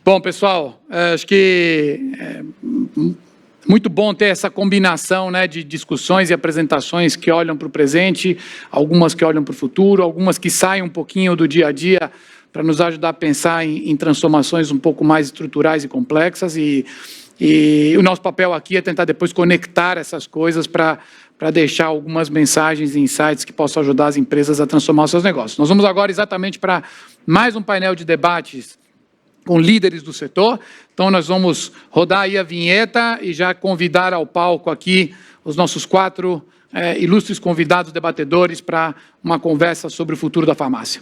Bom, pessoal, acho que é muito bom ter essa combinação, né, de discussões e apresentações que olham para o presente, algumas que olham para o futuro, algumas que saem um pouquinho do dia a dia para nos ajudar a pensar em transformações um pouco mais estruturais e complexas. E o nosso papel aqui é tentar depois conectar essas coisas para deixar algumas mensagens e insights que possam ajudar as empresas a transformar os seus negócios. Nós vamos agora exatamente para mais um painel de debates com líderes do setor. Então, nós vamos rodar aí a vinheta e já convidar ao palco aqui os nossos 4 ilustres convidados debatedores para uma conversa sobre o futuro da farmácia.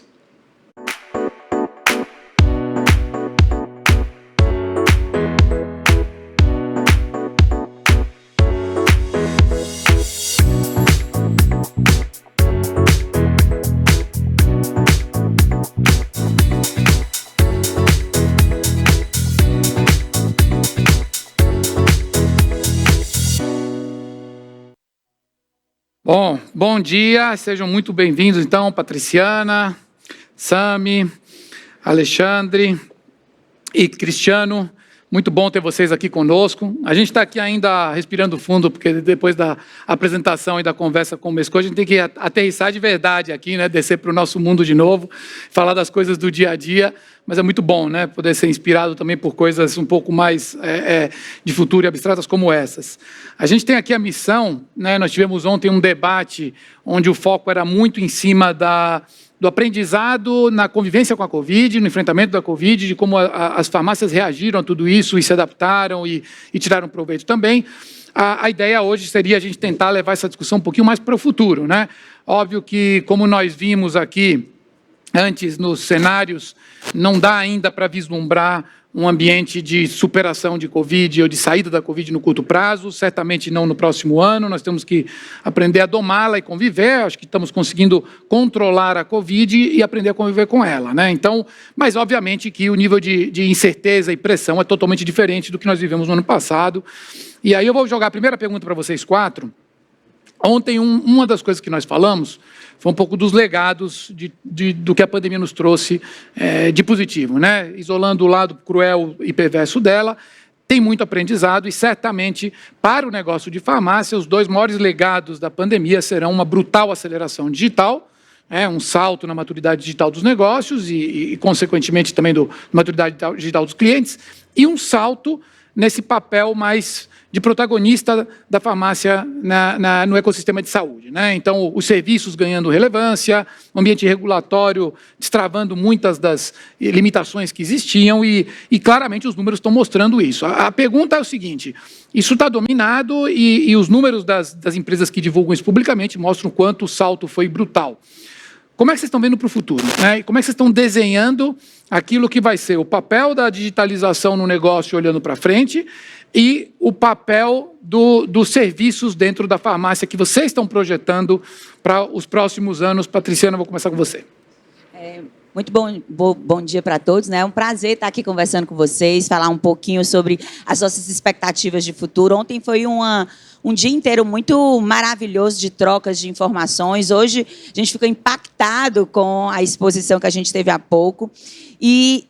Bom dia, sejam muito bem-vindos, então, Patriciana, Sami, Alexandre e Cristiano. Muito bom ter vocês aqui conosco. A gente está aqui ainda respirando fundo, porque depois da apresentação e da conversa com o Mesco, a gente tem que aterrissar de verdade aqui, né? Descer para o nosso mundo de novo, falar das coisas do dia a dia, mas é muito bom, né? Poder ser inspirado também por coisas um pouco mais de futuro e abstratas como essas. A gente tem aqui a missão, né? Nós tivemos ontem um debate onde o foco era muito em cima do aprendizado na convivência com a Covid, no enfrentamento da Covid, de como as farmácias reagiram a tudo isso e se adaptaram e tiraram proveito também. A ideia hoje seria a gente tentar levar essa discussão um pouquinho mais para o futuro, né? Óbvio que, como nós vimos aqui antes nos cenários, não dá ainda para vislumbrar um ambiente de superação de Covid ou de saída da Covid no curto prazo, certamente não no próximo ano. Nós temos que aprender a domá-la e conviver. Acho que estamos conseguindo controlar a Covid e aprender a conviver com ela, né? Então, mas obviamente que o nível de incerteza e pressão é totalmente diferente do que nós vivemos no ano passado. E aí eu vou jogar a primeira pergunta para vocês 4. Ontem, uma das coisas que nós falamos foi um pouco dos legados do que a pandemia nos trouxe de positivo, né? Isolando o lado cruel e perverso dela, tem muito aprendizado e, certamente, para o negócio de farmácia, os 2 maiores legados da pandemia serão uma brutal aceleração digital, um salto na maturidade digital dos negócios e consequentemente, também na maturidade digital dos clientes, e um salto nesse papel mais de protagonista da farmácia no ecossistema de saúde, né? Então, os serviços ganhando relevância, o ambiente regulatório destravando muitas das limitações que existiam e claramente os números estão mostrando isso. A pergunta é o seguinte: isso está dominado e os números das empresas que divulgam isso publicamente mostram o quanto o salto foi brutal. Como é que vocês estão vendo para o futuro, né? Como é que vocês estão desenhando aquilo que vai ser o papel da digitalização no negócio olhando para frente e o papel dos serviços dentro da farmácia que vocês estão projetando para os próximos anos? Patriciana, vou começar com você. Muito bom dia para todos, né? É um prazer estar aqui conversando com vocês, falar um pouquinho sobre as nossas expectativas de futuro. Ontem foi um dia inteiro muito maravilhoso de trocas de informações. Hoje a gente ficou impactado com a exposição que a gente teve há pouco. E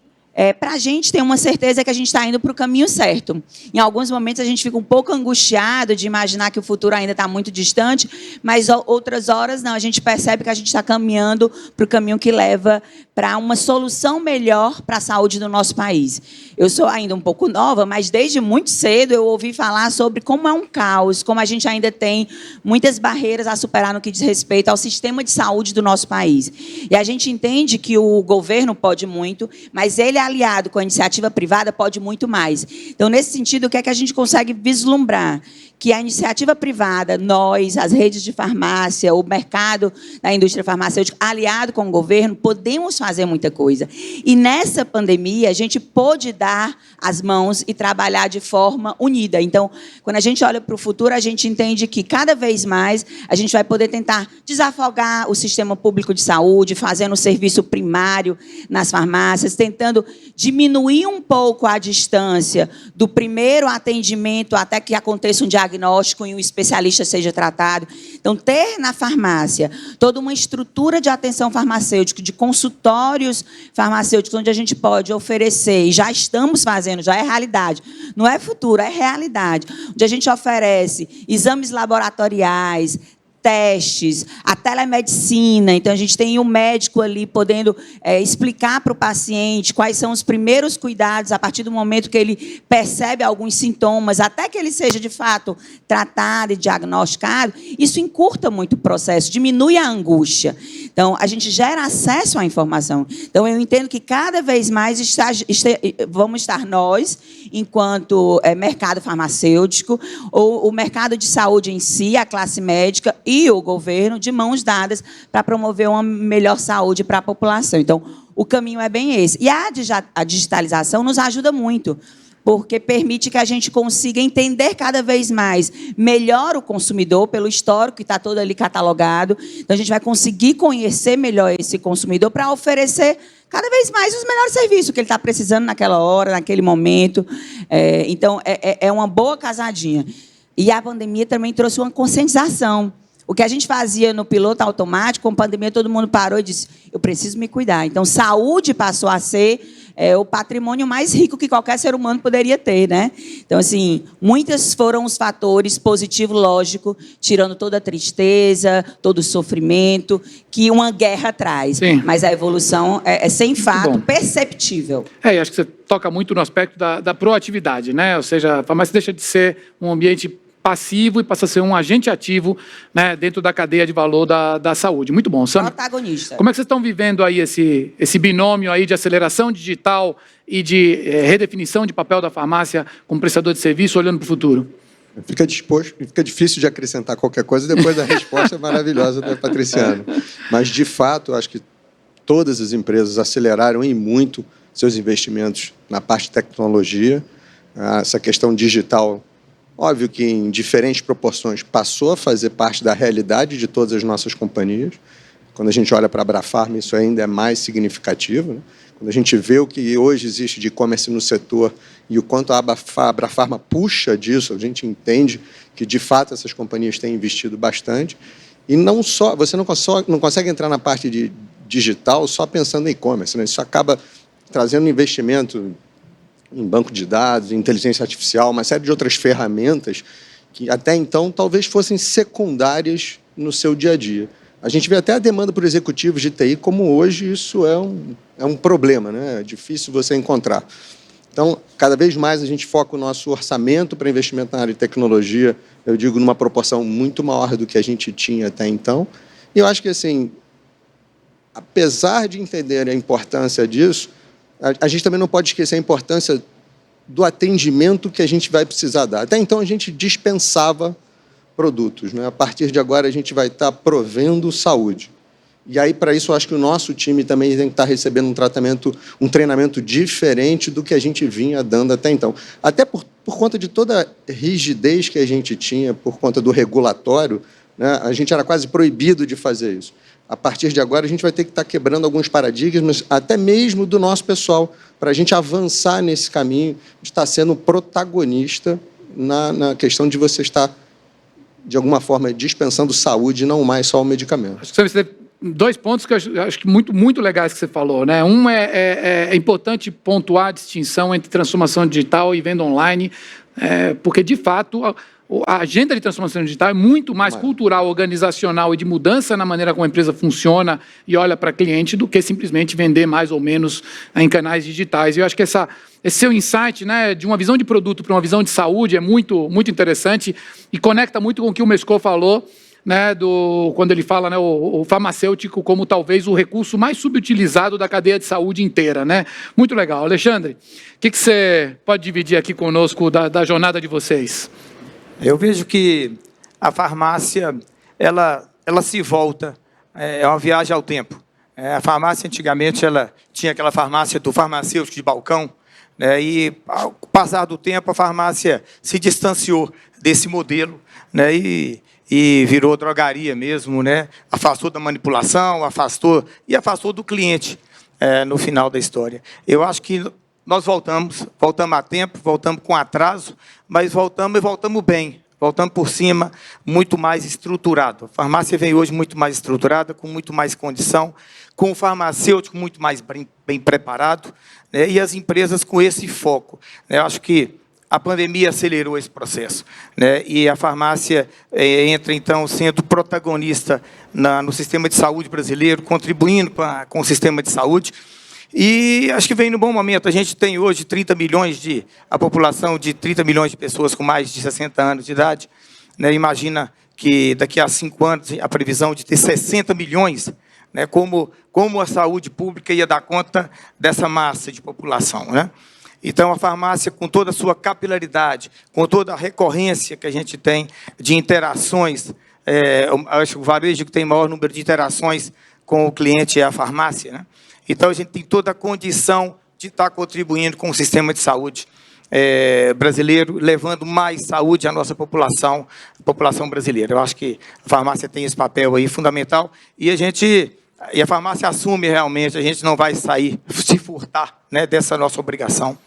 para a gente tem uma certeza que a gente está indo para o caminho certo. Em alguns momentos a gente fica um pouco angustiado de imaginar que o futuro ainda está muito distante, mas outras horas não, a gente percebe que a gente está caminhando para o caminho que leva para uma solução melhor para a saúde do nosso país. Eu sou ainda um pouco nova, mas desde muito cedo eu ouvi falar sobre como é um caos, como a gente ainda tem muitas barreiras a superar no que diz respeito ao sistema de saúde do nosso país. E a gente entende que o governo pode muito, mas ele, aliado com a iniciativa privada, pode muito mais. Então, nesse sentido, o que é que a gente consegue vislumbrar? Que a iniciativa privada, nós, as redes de farmácia, o mercado da indústria farmacêutica, aliado com o governo, podemos fazer muita coisa. E nessa pandemia, a gente pôde dar as mãos e trabalhar de forma unida. Então, quando a gente olha para o futuro, a gente entende que, cada vez mais, a gente vai poder tentar desafogar o sistema público de saúde, fazendo o serviço primário nas farmácias, tentando diminuir um pouco a distância do primeiro atendimento até que aconteça um diagnóstico diagnóstico e um especialista seja tratado. Então, ter na farmácia toda uma estrutura de atenção farmacêutica, de consultórios farmacêuticos, onde a gente pode oferecer, e já estamos fazendo, já é realidade, não é futuro, é realidade, onde a gente oferece exames laboratoriais, testes, a telemedicina. Então, a gente tem um médico ali podendo explicar para o paciente quais são os primeiros cuidados a partir do momento que ele percebe alguns sintomas, até que ele seja, de fato, tratado e diagnosticado. Isso encurta muito o processo, diminui a angústia. Então, a gente gera acesso à informação. Então, eu entendo que cada vez mais vamos estar nós, enquanto mercado farmacêutico, ou o mercado de saúde em si, a classe médica e o governo, de mãos dadas para promover uma melhor saúde para a população. Então, o caminho é bem esse. E a digitalização nos ajuda muito, porque permite que a gente consiga entender cada vez mais melhor o consumidor, pelo histórico que está todo ali catalogado. Então, a gente vai conseguir conhecer melhor esse consumidor para oferecer cada vez mais os melhores serviços que ele está precisando naquela hora, naquele momento. Então, é uma boa casadinha. E a pandemia também trouxe uma conscientização. O que a gente fazia no piloto automático, com a pandemia, todo mundo parou e disse, eu preciso me cuidar. Então, saúde passou a ser o patrimônio mais rico que qualquer ser humano poderia ter, né? Então, assim, muitos foram os fatores positivos, lógico, tirando toda a tristeza, todo o sofrimento que uma guerra traz. Sim. Mas a evolução sem fato, perceptível. Acho que você toca muito no aspecto da proatividade, né? Ou seja, a farmácia deixa de ser um ambiente passivo e passa a ser um agente ativo, né, dentro da cadeia de valor da saúde. Muito bom, Sam. Protagonista. Como é que vocês estão vivendo aí esse binômio aí de aceleração digital e de redefinição de papel da farmácia como prestador de serviço, olhando para o futuro? Fica difícil de acrescentar qualquer coisa depois da resposta maravilhosa da Patriciana. Mas, de fato, acho que todas as empresas aceleraram e muito seus investimentos na parte de tecnologia. Essa questão digital, óbvio que em diferentes proporções, passou a fazer parte da realidade de todas as nossas companhias. Quando a gente olha para a Abrafarma, isso ainda é mais significativo, né? Quando a gente vê o que hoje existe de e-commerce no setor e o quanto a Abrafarma puxa disso, a gente entende que, de fato, essas companhias têm investido bastante. E não só, você não consegue entrar na parte de digital só pensando em e-commerce, né? Isso acaba trazendo investimento em banco de dados, em inteligência artificial, uma série de outras ferramentas que, até então, talvez fossem secundárias no seu dia a dia. A gente vê até a demanda por executivos de TI, como hoje isso é um problema, né? É difícil você encontrar. Então, cada vez mais a gente foca o nosso orçamento para investimento na área de tecnologia, eu digo, numa proporção muito maior do que a gente tinha até então. E eu acho que, assim, apesar de entender a importância disso, a gente também não pode esquecer a importância do atendimento que a gente vai precisar dar. Até então, a gente dispensava produtos, né? A partir de agora, a gente vai estar provendo saúde. E aí, para isso, eu acho que o nosso time também tem que estar recebendo um treinamento diferente do que a gente vinha dando até então. Até por conta de toda a rigidez que a gente tinha, por conta do regulatório, né? A gente era quase proibido de fazer isso. A partir de agora, a gente vai ter que estar quebrando alguns paradigmas, até mesmo do nosso pessoal, para a gente avançar nesse caminho de estar sendo protagonista na questão de você estar, de alguma forma, dispensando saúde e não mais só o medicamento. Acho que você teve 2 pontos que eu acho que muito legais que você falou, né? Um é importante pontuar a distinção entre transformação digital e venda online, porque, de fato, a agenda de transformação digital é muito mais cultural, organizacional e de mudança na maneira como a empresa funciona e olha para cliente do que simplesmente vender mais ou menos em canais digitais. E eu acho que esse seu insight, né, de uma visão de produto para uma visão de saúde é muito interessante e conecta muito com o que o Mescot falou, né, quando ele fala, né, o farmacêutico como talvez o recurso mais subutilizado da cadeia de saúde inteira, né? Muito legal. Alexandre, o que você pode dividir aqui conosco da jornada de vocês? Eu vejo que a farmácia, ela se volta, é uma viagem ao tempo. A farmácia, antigamente, ela tinha aquela farmácia do farmacêutico de balcão, né, e, ao passar do tempo, a farmácia se distanciou desse modelo, né, e virou drogaria mesmo, né, afastou da manipulação, afastou do cliente no final da história. Eu acho que nós voltamos a tempo, voltamos com atraso, mas voltamos bem. voltando por cima, muito mais estruturado. A farmácia vem hoje muito mais estruturada, com muito mais condição, com o farmacêutico muito mais bem preparado, né, e as empresas com esse foco. Eu acho que a pandemia acelerou esse processo, né, e a farmácia entra, então, sendo protagonista no sistema de saúde brasileiro, contribuindo com o sistema de saúde. E acho que vem no bom momento. A gente tem hoje 30 milhões a população de 30 milhões de pessoas com mais de 60 anos de idade. Né? Imagina que daqui a 5 anos a previsão de ter 60 milhões, né? Como a saúde pública ia dar conta dessa massa de população, né? Então, a farmácia, com toda a sua capilaridade, com toda a recorrência que a gente tem de interações, acho que o varejo que tem maior número de interações com o cliente é a farmácia, né? Então, a gente tem toda a condição de estar contribuindo com o sistema de saúde brasileiro, levando mais saúde à nossa população, a população brasileira. Eu acho que a farmácia tem esse papel aí fundamental e a farmácia assume realmente, a gente não vai se furtar, né, dessa nossa obrigação.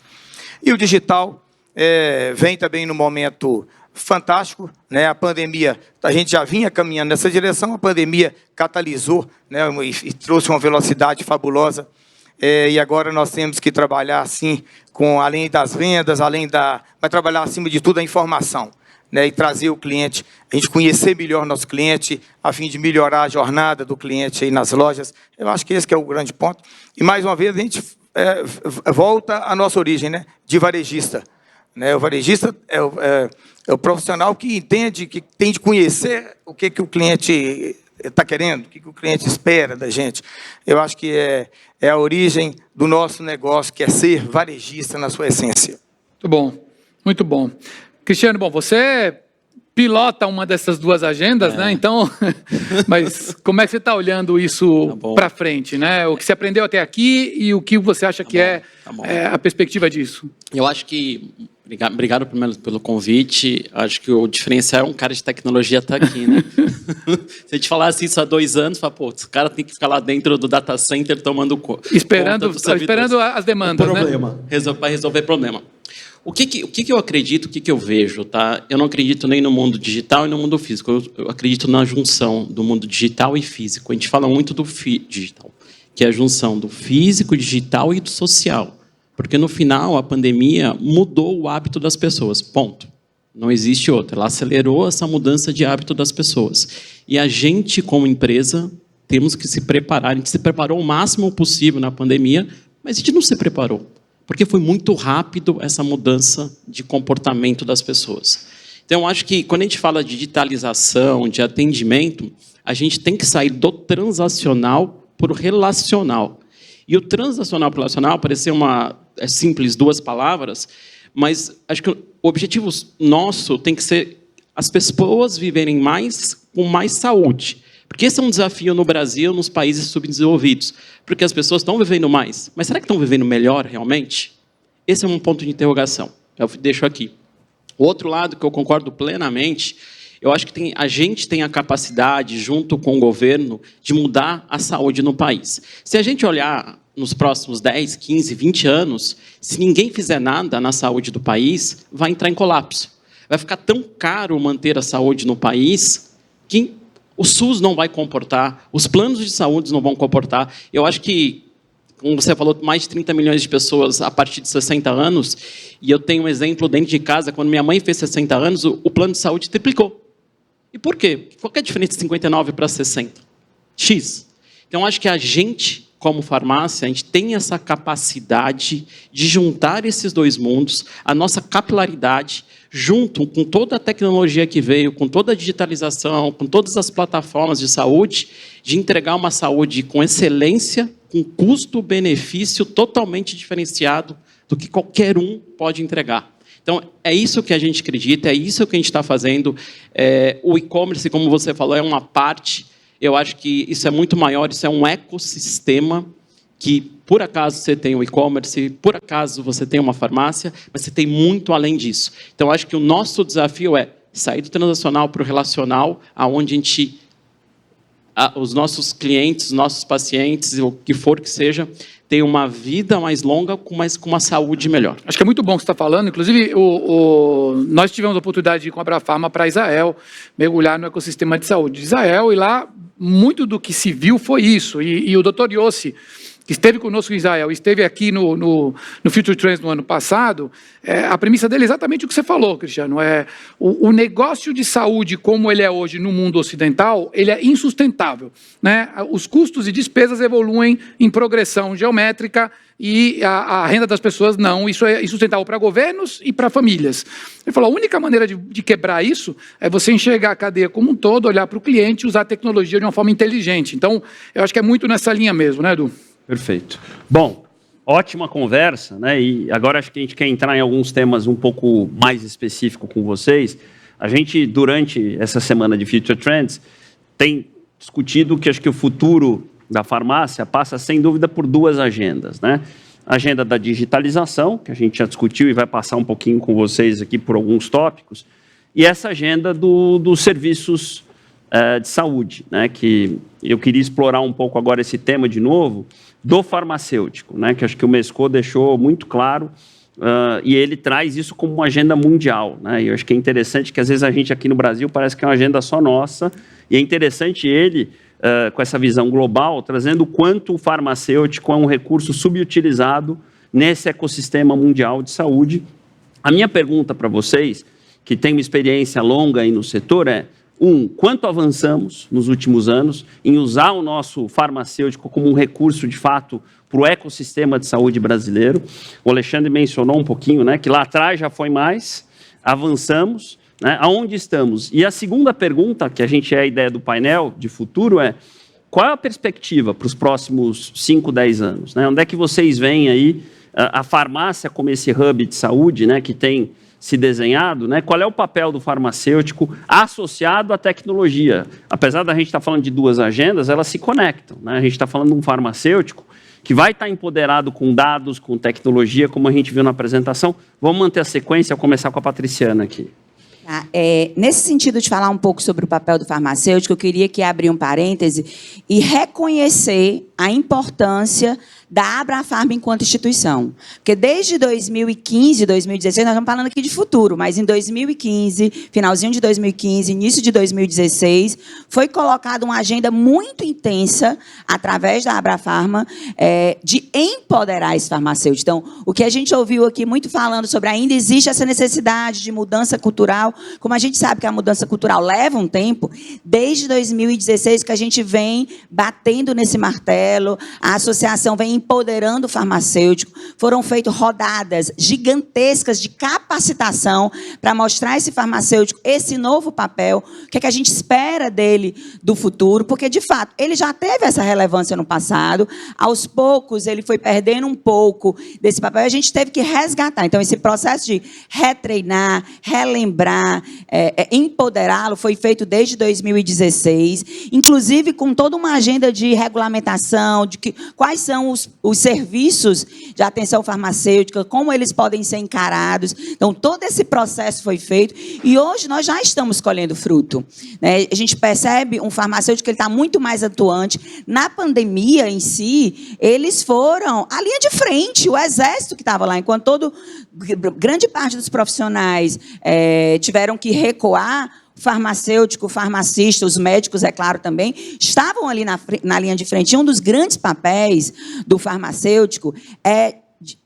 E o digital vem também no momento fantástico, né? A pandemia, a gente já vinha caminhando nessa direção, a pandemia catalisou, né, e trouxe uma velocidade fabulosa, e agora nós temos que trabalhar assim, além das vendas, vai trabalhar acima de tudo a informação, né, e trazer o cliente, a gente conhecer melhor nosso cliente, a fim de melhorar a jornada do cliente aí nas lojas. Eu acho que esse que é o grande ponto. E mais uma vez a gente volta à nossa origem, né, de varejista. Né, o varejista é o profissional que entende, que tem de conhecer o que o cliente está querendo, o que o cliente espera da gente. Eu acho que é a origem do nosso negócio, que é ser varejista na sua essência. Muito bom, muito bom. Cristiano, bom, você pilota uma dessas duas agendas, né? Então, mas como é que você está olhando isso para frente, né? O que você aprendeu até aqui e o que você acha que é a perspectiva disso? Eu acho que, obrigado primeiro pelo convite, acho que o diferencial é um cara de tecnologia estar aqui, né? Se a gente falasse isso há 2 anos, fala, pô, esse cara tem que ficar lá dentro do data center tomando esperando as demandas, problema, né? Para resolver problema. O que eu acredito, o que eu vejo, tá? Eu não acredito nem no mundo digital e no mundo físico. Eu acredito na junção do mundo digital e físico. A gente fala muito do digital, que é a junção do físico, digital e do social. Porque, no final, a pandemia mudou o hábito das pessoas. Ponto. Não existe outra. Ela acelerou essa mudança de hábito das pessoas. E a gente, como empresa, temos que se preparar. A gente se preparou o máximo possível na pandemia, mas a gente não se preparou. Porque foi muito rápido essa mudança de comportamento das pessoas. Então, eu acho que, quando a gente fala de digitalização, de atendimento, a gente tem que sair do transacional para o relacional. E o transacional para o relacional parece ser simples 2 palavras, mas acho que o objetivo nosso tem que ser as pessoas viverem mais com mais saúde. Porque esse é um desafio no Brasil, nos países subdesenvolvidos. Porque as pessoas estão vivendo mais. Mas será que estão vivendo melhor, realmente? Esse é um ponto de interrogação. Eu deixo aqui. O outro lado, que eu concordo plenamente, eu acho que a gente tem a capacidade, junto com o governo, de mudar a saúde no país. Se a gente olhar nos próximos 10, 15, 20 anos, se ninguém fizer nada na saúde do país, vai entrar em colapso. Vai ficar tão caro manter a saúde no país que o SUS não vai comportar, os planos de saúde não vão comportar. Eu acho que, como você falou, mais de 30 milhões de pessoas a partir de 60 anos, e eu tenho um exemplo dentro de casa, quando minha mãe fez 60 anos, o plano de saúde triplicou. E por quê? Qual que é a diferença de 59 para 60? X. Então, acho que a gente, como farmácia, a gente tem essa capacidade de juntar esses 2 mundos, a nossa capilaridade, junto com toda a tecnologia que veio, com toda a digitalização, com todas as plataformas de saúde, de entregar uma saúde com excelência, com custo-benefício totalmente diferenciado do que qualquer um pode entregar. Então, é isso que a gente acredita, é isso que a gente está fazendo. O e-commerce, como você falou, é uma parte. Eu acho que isso é muito maior, isso é um ecossistema que, por acaso, você tem o e-commerce, por acaso você tem uma farmácia, mas você tem muito além disso. Então, acho que o nosso desafio é sair do transacional para o relacional, onde os nossos clientes, os nossos pacientes, o que for que seja, ter uma vida mais longa, mas com uma saúde melhor. Acho que é muito bom o que você está falando. Inclusive, nós tivemos a oportunidade de ir com a Abrafarma para Israel, mergulhar no ecossistema de saúde de Israel, e lá muito do que se viu foi isso. E o Dr. Yossi, que esteve conosco em Israel, esteve aqui no Future Trends no ano passado, a premissa dele é exatamente o que você falou, Cristiano. O negócio de saúde, como ele é hoje no mundo ocidental, ele é insustentável, né? Os custos e despesas evoluem em progressão geométrica e a renda das pessoas não. Isso é insustentável para governos e para famílias. Ele falou, a única maneira de quebrar isso é você enxergar a cadeia como um todo, olhar para o cliente e usar a tecnologia de uma forma inteligente. Então, eu acho que é muito nessa linha mesmo, né, Edu? Perfeito. Bom, ótima conversa, né? E agora acho que a gente quer entrar em alguns temas um pouco mais específicos com vocês. A gente, durante essa semana de Future Trends, tem discutido que acho que o futuro da farmácia passa, sem dúvida, por duas agendas, né? A agenda da digitalização, que a gente já discutiu e vai passar um pouquinho com vocês aqui por alguns tópicos, e essa agenda dos serviços de saúde, né? Que eu queria explorar um pouco agora esse tema de novo, do farmacêutico, né, que acho que o Mescot deixou muito claro, e ele traz isso como uma agenda mundial, né, e eu acho que é interessante que às vezes a gente aqui no Brasil parece que é uma agenda só nossa, e é interessante ele, com essa visão global, trazendo o quanto o farmacêutico é um recurso subutilizado nesse ecossistema mundial de saúde. A minha pergunta para vocês, que tem uma experiência longa aí no setor, é: quanto avançamos nos últimos anos em usar o nosso farmacêutico como um recurso, de fato, para o ecossistema de saúde brasileiro? O Alexandre mencionou um pouquinho, né, que lá atrás já foi mais, avançamos, né, aonde estamos? E a segunda pergunta, que a ideia do painel de futuro é: qual é a perspectiva para os próximos 5, 10 anos? Né? Onde é que vocês veem aí a farmácia como esse hub de saúde, né, que tem se desenhado, né? Qual é o papel do farmacêutico associado à tecnologia? Apesar da gente estar falando de duas agendas, elas se conectam, né? A gente está falando de um farmacêutico que vai estar empoderado com dados, com tecnologia, como a gente viu na apresentação. Vamos manter a sequência, começar com a Patriciana aqui. Nesse sentido de falar um pouco sobre o papel do farmacêutico, eu queria aqui abrir um parêntese e reconhecer a importância da Abrafarma enquanto instituição. Porque desde 2015, 2016, nós estamos falando aqui de futuro, mas em 2015, finalzinho de 2015, início de 2016, foi colocada uma agenda muito intensa, através da Abrafarma, de empoderar esse farmacêutico. Então, o que a gente ouviu aqui muito falando sobre ainda existe essa necessidade de mudança cultural, como a gente sabe que a mudança cultural leva um tempo, desde 2016 que a gente vem batendo nesse martelo, a associação vem empoderando o farmacêutico, foram feitas rodadas gigantescas de capacitação para mostrar a esse farmacêutico esse novo papel, o que é que a gente espera dele do futuro, porque, de fato, ele já teve essa relevância no passado, aos poucos ele foi perdendo um pouco desse papel e a gente teve que resgatar. Então, esse processo de retreinar, relembrar, empoderá-lo foi feito desde 2016, inclusive com toda uma agenda de regulamentação, de quais são os serviços de atenção farmacêutica, como eles podem ser encarados. Então, todo esse processo foi feito e hoje nós já estamos colhendo fruto, né? A gente percebe um farmacêutico que ele está muito mais atuante. Na pandemia em si, eles foram a linha de frente, o exército que estava lá, enquanto grande parte dos profissionais tiveram que recuar, farmacêutico, farmacista, os médicos, é claro, também, estavam ali na linha de frente. E um dos grandes papéis do farmacêutico é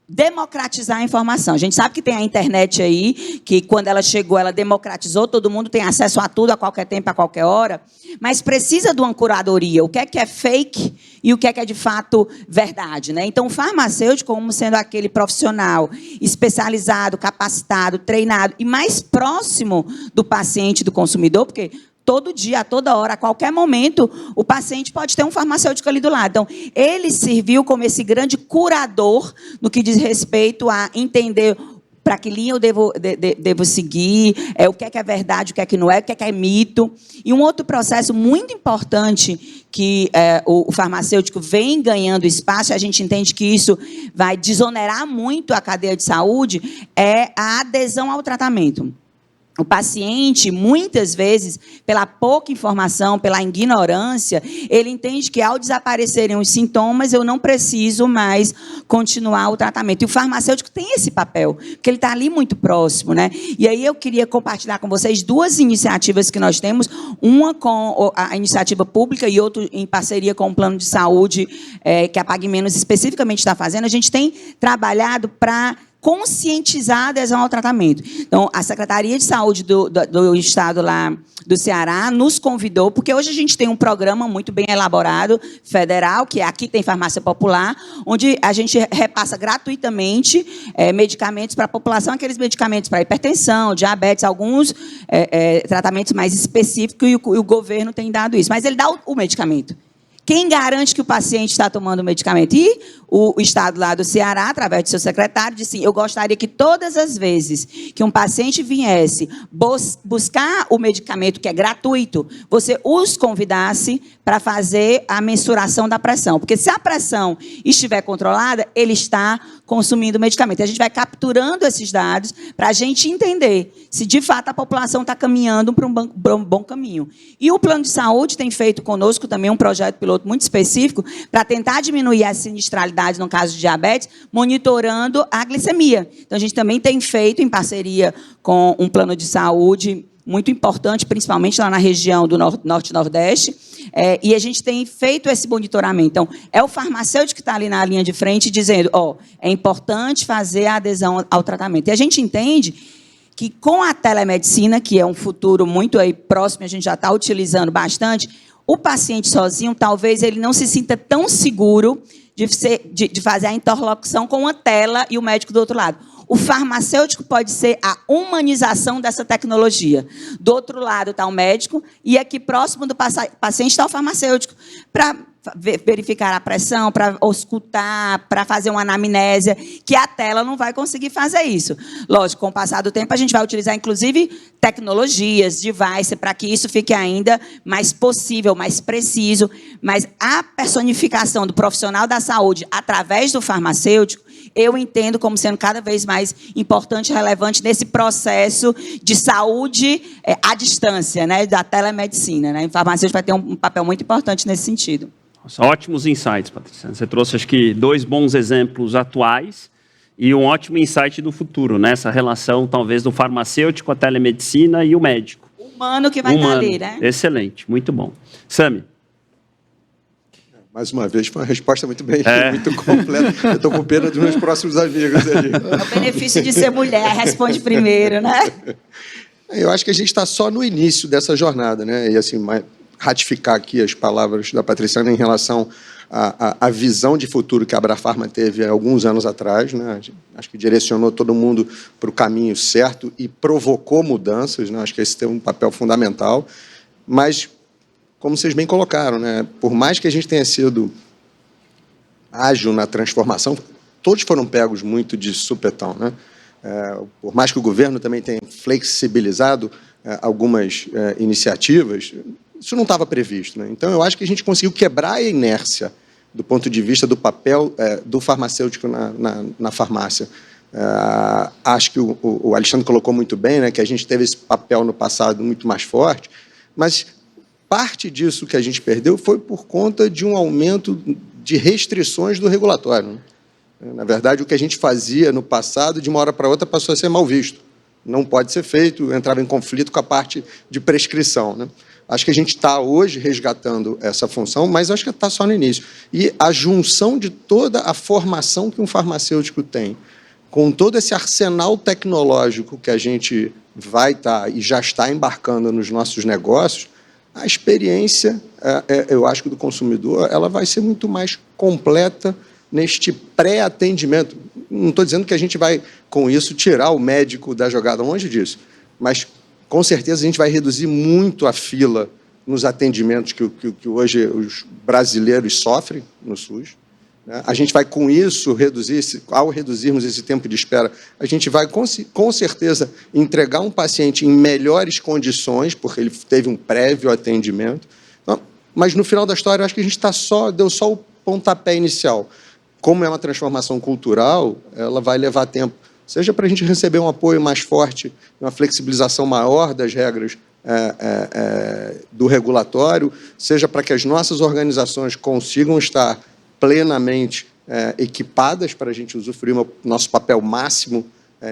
democratizar a informação. A gente sabe que tem a internet aí, que quando ela chegou, ela democratizou, todo mundo tem acesso a tudo, a qualquer tempo, a qualquer hora, mas precisa de uma curadoria. O que é fake e o que é de fato verdade, né? Então, o farmacêutico, como sendo aquele profissional especializado, capacitado, treinado e mais próximo do paciente, do consumidor, porque todo dia, a toda hora, a qualquer momento, o paciente pode ter um farmacêutico ali do lado. Então, ele serviu como esse grande curador no que diz respeito a entender para que linha eu devo seguir, o que é verdade, o que não é, o que é mito. E um outro processo muito importante que o farmacêutico vem ganhando espaço, a gente entende que isso vai desonerar muito a cadeia de saúde, é a adesão ao tratamento. O paciente, muitas vezes, pela pouca informação, pela ignorância, ele entende que ao desaparecerem os sintomas, eu não preciso mais continuar o tratamento. E o farmacêutico tem esse papel, porque ele está ali muito próximo, né? E aí eu queria compartilhar com vocês 2 iniciativas que nós temos, uma com a iniciativa pública e outra em parceria com o plano de saúde, que a Pague Menos especificamente está fazendo. A gente tem trabalhado para conscientizar a adesão ao tratamento. Então, a Secretaria de Saúde do Estado lá do Ceará nos convidou, porque hoje a gente tem um programa muito bem elaborado, federal, que aqui tem farmácia popular, onde a gente repassa gratuitamente medicamentos para a população, aqueles medicamentos para hipertensão, diabetes, alguns tratamentos mais específicos, e o governo tem dado isso. Mas ele dá o medicamento. Quem garante que o paciente está tomando o medicamento? E o Estado lá do Ceará, através do seu secretário, disse assim, eu gostaria que todas as vezes que um paciente viesse buscar o medicamento, que é gratuito, você os convidasse para fazer a mensuração da pressão. Porque se a pressão estiver controlada, ele está consumindo o medicamento. A gente vai capturando esses dados para a gente entender se, de fato, a população está caminhando para um bom caminho. E o Plano de Saúde tem feito conosco também um projeto piloto muito específico para tentar diminuir a sinistralidade no caso de diabetes, monitorando a glicemia. Então, a gente também tem feito, em parceria com um plano de saúde muito importante, principalmente lá na região do Norte e Nordeste, e a gente tem feito esse monitoramento. Então, é o farmacêutico que está ali na linha de frente dizendo, é importante fazer a adesão ao tratamento. E a gente entende que com a telemedicina, que é um futuro muito aí próximo, a gente já está utilizando bastante, o paciente sozinho, talvez ele não se sinta tão seguro de fazer a interlocução com a tela e o médico do outro lado. O farmacêutico pode ser a humanização dessa tecnologia. Do outro lado está o médico e aqui próximo do paciente está o farmacêutico para verificar a pressão, para auscultar, para fazer uma anamnésia, que a tela não vai conseguir fazer isso. Lógico, com o passar do tempo, a gente vai utilizar, inclusive, tecnologias, device, para que isso fique ainda mais possível, mais preciso, mas a personificação do profissional da saúde através do farmacêutico, eu entendo como sendo cada vez mais importante e relevante nesse processo de saúde à distância, né, da telemedicina. Né? O farmacêutico vai ter um papel muito importante nesse sentido. Nossa, ótimos insights, Patrícia. Você trouxe, acho que, 2 bons exemplos atuais e um ótimo insight do futuro, né? Essa relação, talvez, do farmacêutico, a telemedicina e o médico. Humano que vai estar ali, né? Excelente, muito bom. Sami. Mais uma vez, foi uma resposta muito bem, muito completa. Eu estou com pena dos meus próximos amigos ali. É o benefício de ser mulher, responde primeiro, né? Eu acho que a gente está só no início dessa jornada, né? E assim, ratificar aqui as palavras da Patriciana em relação à visão de futuro que a Abrafarma teve há alguns anos atrás, né? Acho que direcionou todo mundo para o caminho certo e provocou mudanças, né? Acho que esse tem um papel fundamental, mas, como vocês bem colocaram, né? Por mais que a gente tenha sido ágil na transformação, todos foram pegos muito de supetão, né? Por mais que o governo também tenha flexibilizado algumas iniciativas, isso não estava previsto, né? Então, eu acho que a gente conseguiu quebrar a inércia do ponto de vista do papel do farmacêutico na farmácia. Acho que o Alexandre colocou muito bem, né, que a gente teve esse papel no passado muito mais forte, mas parte disso que a gente perdeu foi por conta de um aumento de restrições do regulatório, né? Na verdade, o que a gente fazia no passado, de uma hora para outra, passou a ser mal visto. Não pode ser feito, entrava em conflito com a parte de prescrição, né? Acho que a gente está hoje resgatando essa função, mas acho que está só no início. E a junção de toda a formação que um farmacêutico tem, com todo esse arsenal tecnológico que a gente vai estar e já está embarcando nos nossos negócios, a experiência, eu acho que do consumidor, ela vai ser muito mais completa neste pré-atendimento. Não estou dizendo que a gente vai, com isso, tirar o médico da jogada, longe disso, mas com certeza a gente vai reduzir muito a fila nos atendimentos que hoje os brasileiros sofrem no SUS, né? A gente vai, com isso, ao reduzirmos esse tempo de espera, a gente vai, com certeza, entregar um paciente em melhores condições, porque ele teve um prévio atendimento. Então, mas, no final da história, eu acho que a gente deu só o pontapé inicial. Como é uma transformação cultural, ela vai levar tempo. seja para a gente receber um apoio mais forte, uma flexibilização maior das regras do regulatório, seja para que as nossas organizações consigam estar plenamente equipadas para a gente usufruir o nosso papel máximo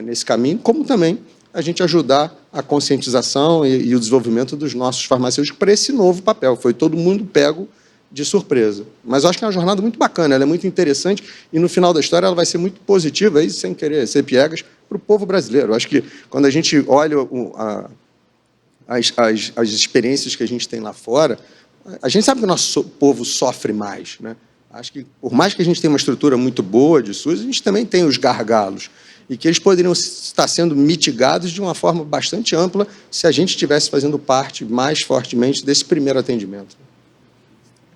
nesse caminho, como também a gente ajudar a conscientização e o desenvolvimento dos nossos farmacêuticos para esse novo papel. Foi todo mundo pego de surpresa. Mas eu acho que é uma jornada muito bacana, ela é muito interessante e, no final da história, ela vai ser muito positiva, aí, sem querer ser piegas, para o povo brasileiro. Eu acho que, quando a gente olha as experiências que a gente tem lá fora, a gente sabe que o nosso povo sofre mais, né? Acho que, por mais que a gente tenha uma estrutura muito boa de SUS, a gente também tem os gargalos, e que eles poderiam estar sendo mitigados de uma forma bastante ampla se a gente estivesse fazendo parte mais fortemente desse primeiro atendimento.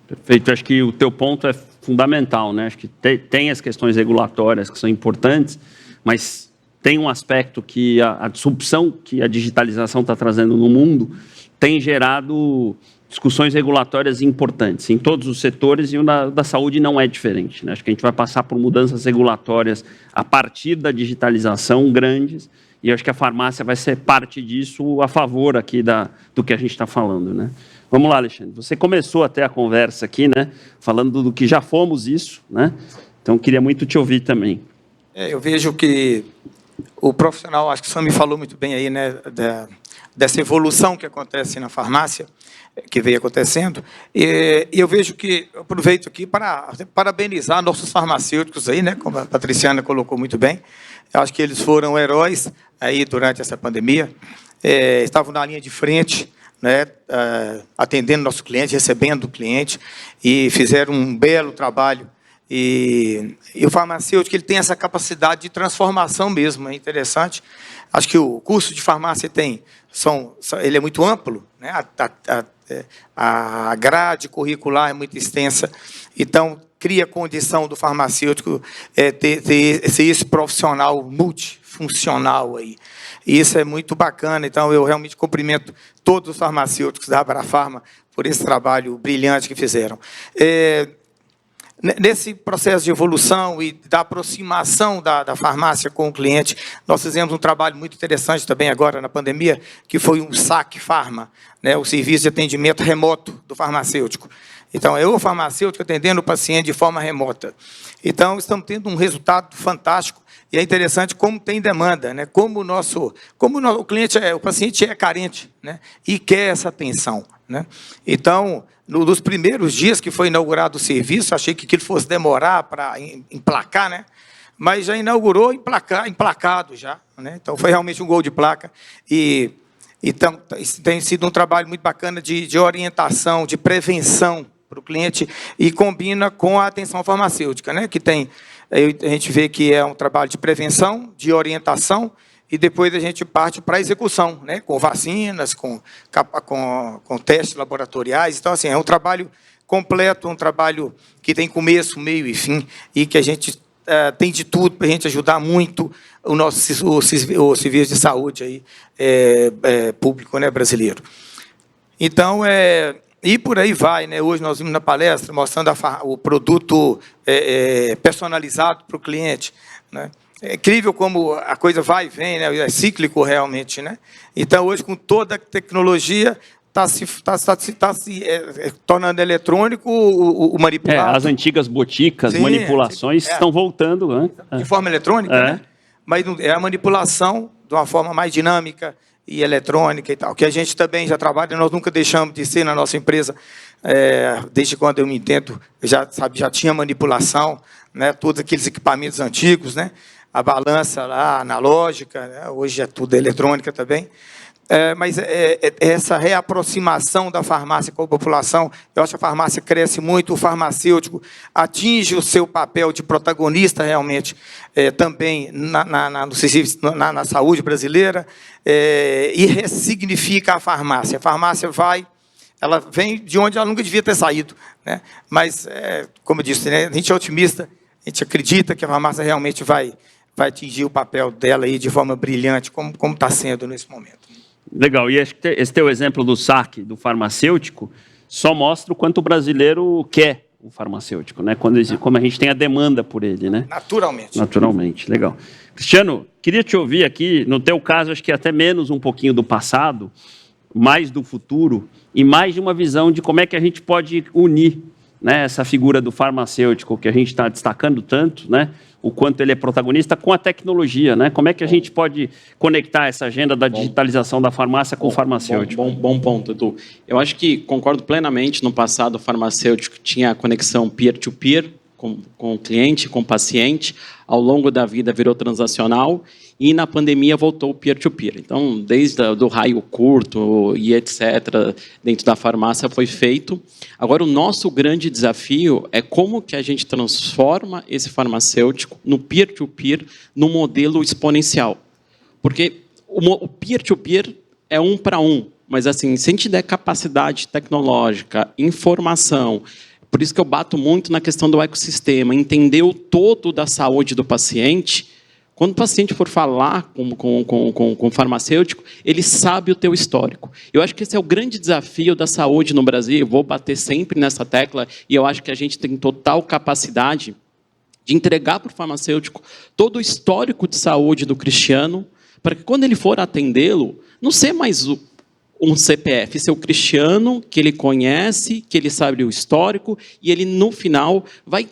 Perfeito. Acho que o teu ponto é fundamental, né? Acho que tem as questões regulatórias que são importantes, mas tem um aspecto que a disrupção que a digitalização está trazendo no mundo tem gerado discussões regulatórias importantes em todos os setores, e o da saúde não é diferente, né? Acho que a gente vai passar por mudanças regulatórias a partir da digitalização grandes, e acho que a farmácia vai ser parte disso a favor aqui do que a gente está falando, né? Vamos lá, Alexandre. Você começou até a conversa aqui, né, falando do que já fomos isso, né? Então, queria muito te ouvir também. Eu vejo que o profissional, acho que o Sam me falou muito bem aí, né, dessa evolução que acontece na farmácia, que veio acontecendo, e eu vejo que, eu aproveito aqui para parabenizar nossos farmacêuticos aí, né, como a Patriciana colocou muito bem. Eu acho que eles foram heróis aí durante essa pandemia, estavam na linha de frente, né, atendendo nosso cliente, recebendo o cliente, e fizeram um belo trabalho. E o farmacêutico, ele tem essa capacidade de transformação mesmo, é interessante. Acho que o curso de farmácia ele é muito amplo, né? A grade curricular é muito extensa, então cria condição do farmacêutico ser esse profissional multifuncional aí. E isso é muito bacana, então eu realmente cumprimento todos os farmacêuticos da Abrafarma por esse trabalho brilhante que fizeram. Nesse processo de evolução e da aproximação da farmácia com o cliente, nós fizemos um trabalho muito interessante também agora na pandemia, que foi um SAC Pharma, né, o serviço de atendimento remoto do farmacêutico. Então, o farmacêutico atendendo o paciente de forma remota. Então, estamos tendo um resultado fantástico, e é interessante como tem demanda, né? Como o cliente, o paciente é carente, né? E quer essa atenção, né? Então, nos primeiros dias que foi inaugurado o serviço, achei que aquilo fosse demorar para emplacar, né? Mas já inaugurou emplacado já, né? Então, foi realmente um gol de placa. Então, tem sido um trabalho muito bacana de orientação, de prevenção para o cliente, e combina com a atenção farmacêutica, né? Que a gente vê que é um trabalho de prevenção, de orientação, e depois a gente parte para a execução, né? Com vacinas, com testes laboratoriais. Então, assim, é um trabalho completo, um trabalho que tem começo, meio e fim, e que a gente tem de tudo para a gente ajudar muito o serviço de saúde aí, público, né, brasileiro. Então, e por aí vai, né? Hoje nós vimos na palestra mostrando o produto personalizado para o cliente, né? É incrível como a coisa vai e vem, né? É cíclico realmente, né? Então, hoje, com toda a tecnologia, está se tornando eletrônico o manipulado. As antigas boticas, sim, manipulações estão voltando, né? De forma eletrônica, né? Mas é a manipulação de uma forma mais dinâmica e eletrônica e tal, que a gente também já trabalha, nós nunca deixamos de ser na nossa empresa, desde quando eu me entendo, já tinha manipulação, né? Todos aqueles equipamentos antigos, né? A balança lá, analógica, né? Hoje é tudo eletrônica também. Mas essa reaproximação da farmácia com a população, eu acho que a farmácia cresce muito, o farmacêutico atinge o seu papel de protagonista realmente também na saúde brasileira, e ressignifica a farmácia. A farmácia ela vem de onde ela nunca devia ter saído, né? Mas, como eu disse, né, a gente é otimista, a gente acredita que a farmácia realmente vai atingir o papel dela aí de forma brilhante, como está sendo nesse momento. Legal, e esse teu exemplo do saque do farmacêutico só mostra o quanto o brasileiro quer o farmacêutico, né? Como a gente tem a demanda por ele, né? Naturalmente. Naturalmente, legal. Cristiano, queria te ouvir aqui, no teu caso, acho que até menos um pouquinho do passado, mais do futuro e mais de uma visão de como é que a gente pode unir, né, essa figura do farmacêutico que a gente está destacando tanto, né, o quanto ele é protagonista com a tecnologia, né? Como é que a gente pode conectar essa agenda da digitalização da farmácia com o farmacêutico? Bom ponto, Edu. Eu acho que concordo plenamente. No passado, o farmacêutico tinha a conexão peer-to-peer com o cliente, com o paciente. Ao longo da vida virou transacional e na pandemia voltou peer-to-peer. Então, desde do raio curto e etc., dentro da farmácia foi feito. Agora, o nosso grande desafio é como que a gente transforma esse farmacêutico no peer-to-peer, no modelo exponencial. Porque o peer-to-peer é um para um, mas assim, se a gente der capacidade tecnológica, informação, por isso que eu bato muito na questão do ecossistema, entender o todo da saúde do paciente. Quando o paciente for falar com o farmacêutico, ele sabe o teu histórico. Eu acho que esse é o grande desafio da saúde no Brasil. Eu vou bater sempre nessa tecla e eu acho que a gente tem total capacidade de entregar para o farmacêutico todo o histórico de saúde do Cristiano, para que quando ele for atendê-lo, não ser mais um CPF, ser o Cristiano, que ele conhece, que ele sabe o histórico, e ele, no final, vai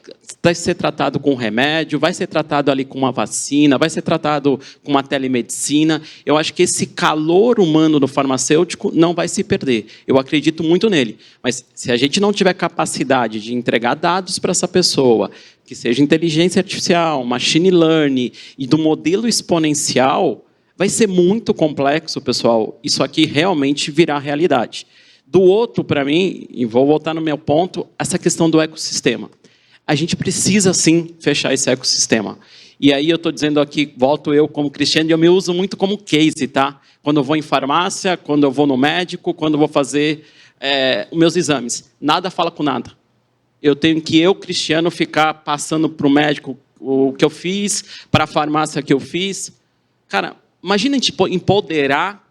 ser tratado com remédio, vai ser tratado ali com uma vacina, vai ser tratado com uma telemedicina. Eu acho que esse calor humano do farmacêutico não vai se perder. Eu acredito muito nele. Mas, se a gente não tiver capacidade de entregar dados para essa pessoa, que seja inteligência artificial, machine learning, e do modelo exponencial, vai ser muito complexo, pessoal, isso aqui realmente virar realidade. Do outro, para mim, e vou voltar no meu ponto, essa questão do ecossistema. A gente precisa, sim, fechar esse ecossistema. E aí eu estou dizendo aqui, volto eu como Cristiano, e eu me uso muito como case, tá? Quando eu vou em farmácia, quando eu vou no médico, quando eu vou fazer os meus exames. Nada fala com nada. Eu tenho que, Cristiano, ficar passando para o médico o que eu fiz, para a farmácia que eu fiz. Cara, imagina a gente empoderar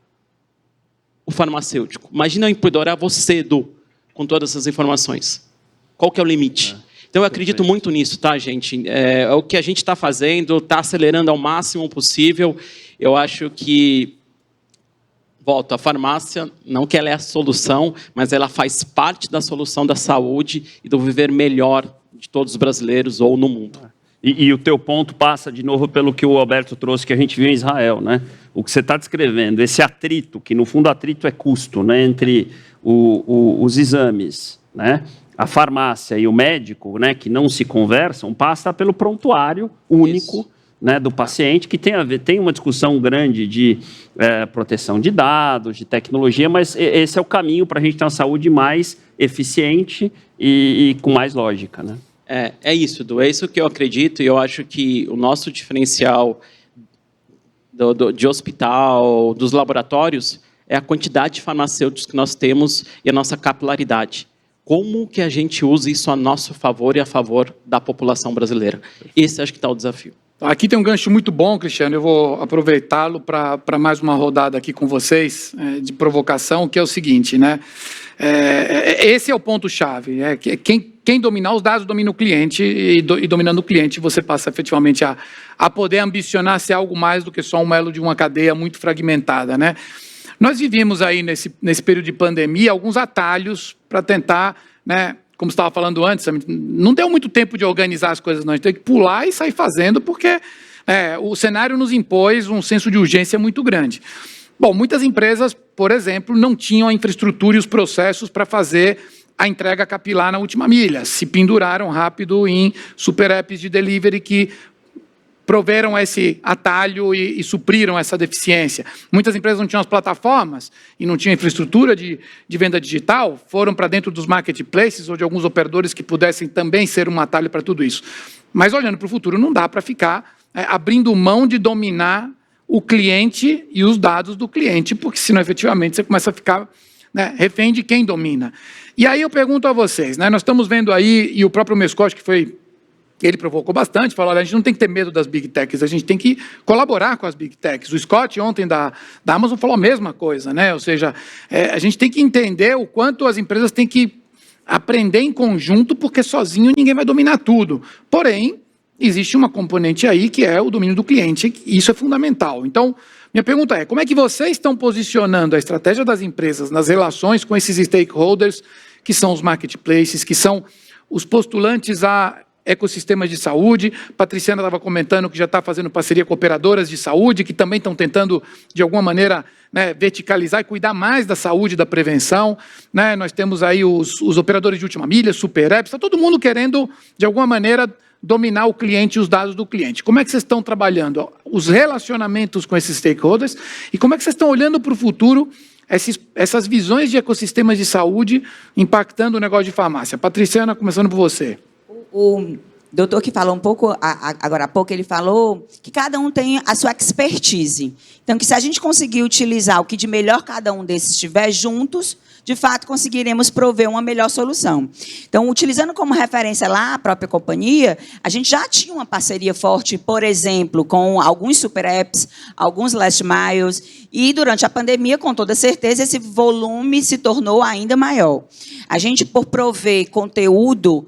o farmacêutico. Imagina eu empoderar você, Edu, com todas essas informações. Qual que é o limite? Então, eu acredito muito nisso, tá, gente? O que a gente está fazendo, está acelerando ao máximo possível. Eu acho que, volto, a farmácia, não que ela é a solução, mas ela faz parte da solução da saúde e do viver melhor de todos os brasileiros ou no mundo. E o teu ponto passa de novo pelo que o Alberto trouxe, que a gente viu em Israel, né? O que você está descrevendo, esse atrito, que no fundo atrito é custo, né? Entre os exames, né? A farmácia e o médico, né? Que não se conversam, passa pelo prontuário único, né? Do paciente, que tem uma discussão grande de proteção de dados, de tecnologia, mas esse é o caminho para a gente ter uma saúde mais eficiente e com mais lógica, né? É isso, Edu. É isso que eu acredito e eu acho que o nosso diferencial de hospital, dos laboratórios, é a quantidade de farmacêuticos que nós temos e a nossa capilaridade. Como que a gente usa isso a nosso favor e a favor da população brasileira? Esse acho que está o desafio. Aqui tem um gancho muito bom, Cristiano, eu vou aproveitá-lo para mais uma rodada aqui com vocês, de provocação, que é o seguinte, né? Esse é o ponto-chave, quem dominar os dados domina o cliente e dominando o cliente você passa efetivamente a poder ambicionar ser algo mais do que só um elo de uma cadeia muito fragmentada, né? Nós vivíamos aí nesse período de pandemia alguns atalhos para tentar, né, como você estava falando antes, não deu muito tempo de organizar as coisas não, a gente tem que pular e sair fazendo porque o cenário nos impôs um senso de urgência muito grande. Bom, muitas empresas, por exemplo, não tinham a infraestrutura e os processos para fazer a entrega capilar na última milha. Se penduraram rápido em super apps de delivery que proveram esse atalho e supriram essa deficiência. Muitas empresas não tinham as plataformas e não tinham infraestrutura de venda digital, foram para dentro dos marketplaces ou de alguns operadores que pudessem também ser um atalho para tudo isso. Mas olhando para o futuro, não dá para ficar abrindo mão de dominar o cliente e os dados do cliente, porque senão efetivamente você começa a ficar refém de quem domina. E aí eu pergunto a vocês, nós estamos vendo aí, e o próprio Mescot, ele provocou bastante, falou, olha, a gente não tem que ter medo das Big Techs, a gente tem que colaborar com as Big Techs. O Scott ontem da Amazon falou a mesma coisa, né? Ou seja, a gente tem que entender o quanto as empresas têm que aprender em conjunto, porque sozinho ninguém vai dominar tudo. Porém, existe uma componente aí que é o domínio do cliente, e isso é fundamental. Então, minha pergunta é, como é que vocês estão posicionando a estratégia das empresas nas relações com esses stakeholders, que são os marketplaces, que são os postulantes a ecossistemas de saúde? Patriciana estava comentando que já está fazendo parceria com operadoras de saúde, que também estão tentando, de alguma maneira, né, verticalizar e cuidar mais da saúde e da prevenção. Né? Nós temos aí os operadores de última milha, super apps, está todo mundo querendo, de alguma maneira, dominar o cliente e os dados do cliente. Como é que vocês estão trabalhando os relacionamentos com esses stakeholders e como é que vocês estão olhando para o futuro essas visões de ecossistemas de saúde impactando o negócio de farmácia? Patriciana, começando por você. O doutor que falou um pouco, agora há pouco, ele falou que cada um tem a sua expertise. Então, que se a gente conseguir utilizar o que de melhor cada um desses tiver juntos, de fato, conseguiremos prover uma melhor solução. Então, utilizando como referência lá a própria companhia, a gente já tinha uma parceria forte, por exemplo, com alguns super apps, alguns last miles, e durante a pandemia, com toda certeza, esse volume se tornou ainda maior. A gente, por prover conteúdo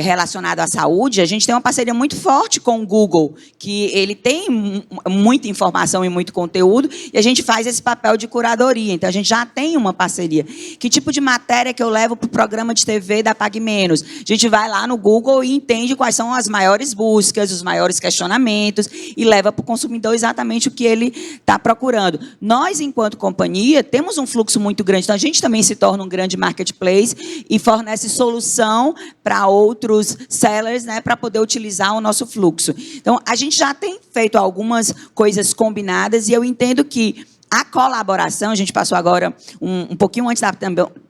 relacionado à saúde, a gente tem uma parceria muito forte com o Google, que ele tem muita informação e muito conteúdo, e a gente faz esse papel de curadoria. Então, a gente já tem uma parceria. Que tipo de matéria que eu levo para o programa de TV da Pague Menos? A gente vai lá no Google e entende quais são as maiores buscas, os maiores questionamentos, e leva para o consumidor exatamente o que ele está procurando. Nós, enquanto companhia, temos um fluxo muito grande, então a gente também se torna um grande marketplace e fornece solução para outros sellers, né, para poder utilizar o nosso fluxo. Então, a gente já tem feito algumas coisas combinadas e eu entendo que a colaboração, a gente passou agora, um pouquinho antes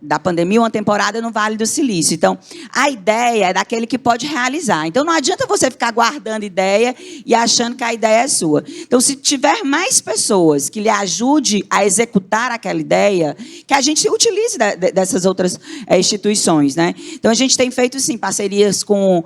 da pandemia, uma temporada no Vale do Silício. Então, a ideia é daquele que pode realizar. Então, não adianta você ficar guardando ideia e achando que a ideia é sua. Então, se tiver mais pessoas que lhe ajude a executar aquela ideia, que a gente utilize dessas outras instituições. Né? Então, a gente tem feito, sim, parcerias com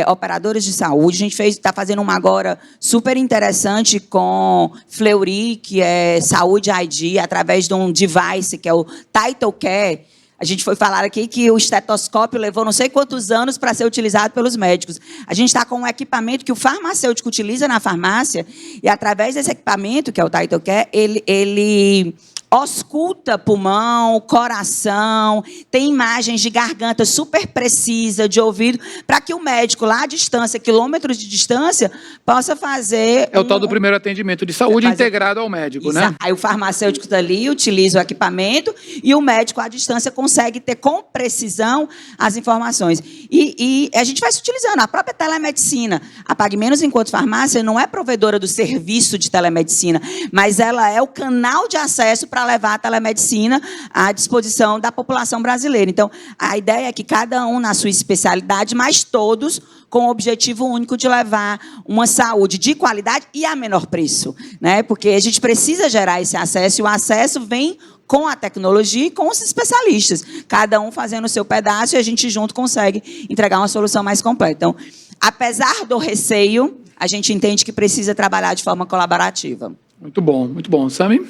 operadores de saúde. A gente está fazendo uma agora super interessante com Fleury, que é saúde ID, através de um device, que é o Title Care. A gente foi falar aqui que o estetoscópio levou não sei quantos anos para ser utilizado pelos médicos. A gente está com um equipamento que o farmacêutico utiliza na farmácia, e através desse equipamento, que é o Title Care, ele ausculta pulmão, coração, tem imagens de garganta super precisa, de ouvido, para que o médico, lá à distância, quilômetros de distância, possa fazer... É o tal do primeiro atendimento de saúde integrado ao médico, né? Aí o farmacêutico dali utiliza o equipamento e o médico, à distância, consegue ter com precisão as informações. E a gente vai se utilizando. A própria telemedicina, a Pague Menos, enquanto farmácia, não é provedora do serviço de telemedicina, mas ela é o canal de acesso para levar a telemedicina à disposição da população brasileira. Então, a ideia é que cada um na sua especialidade, mas todos com o objetivo único de levar uma saúde de qualidade e a menor preço. Né? Porque a gente precisa gerar esse acesso, e o acesso vem com a tecnologia e com os especialistas. Cada um fazendo o seu pedaço e a gente junto consegue entregar uma solução mais completa. Então, apesar do receio, a gente entende que precisa trabalhar de forma colaborativa. Muito bom, muito bom. Sami?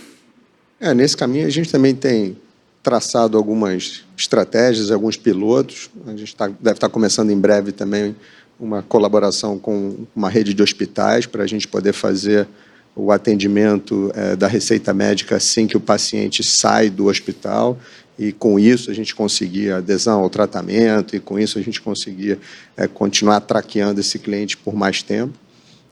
Nesse caminho, a gente também tem traçado algumas estratégias, alguns pilotos. A gente deve estar começando em breve também uma colaboração com uma rede de hospitais para a gente poder fazer o atendimento da receita médica assim que o paciente sai do hospital, e com isso a gente conseguia adesão ao tratamento, e com isso a gente conseguia continuar traqueando esse cliente por mais tempo.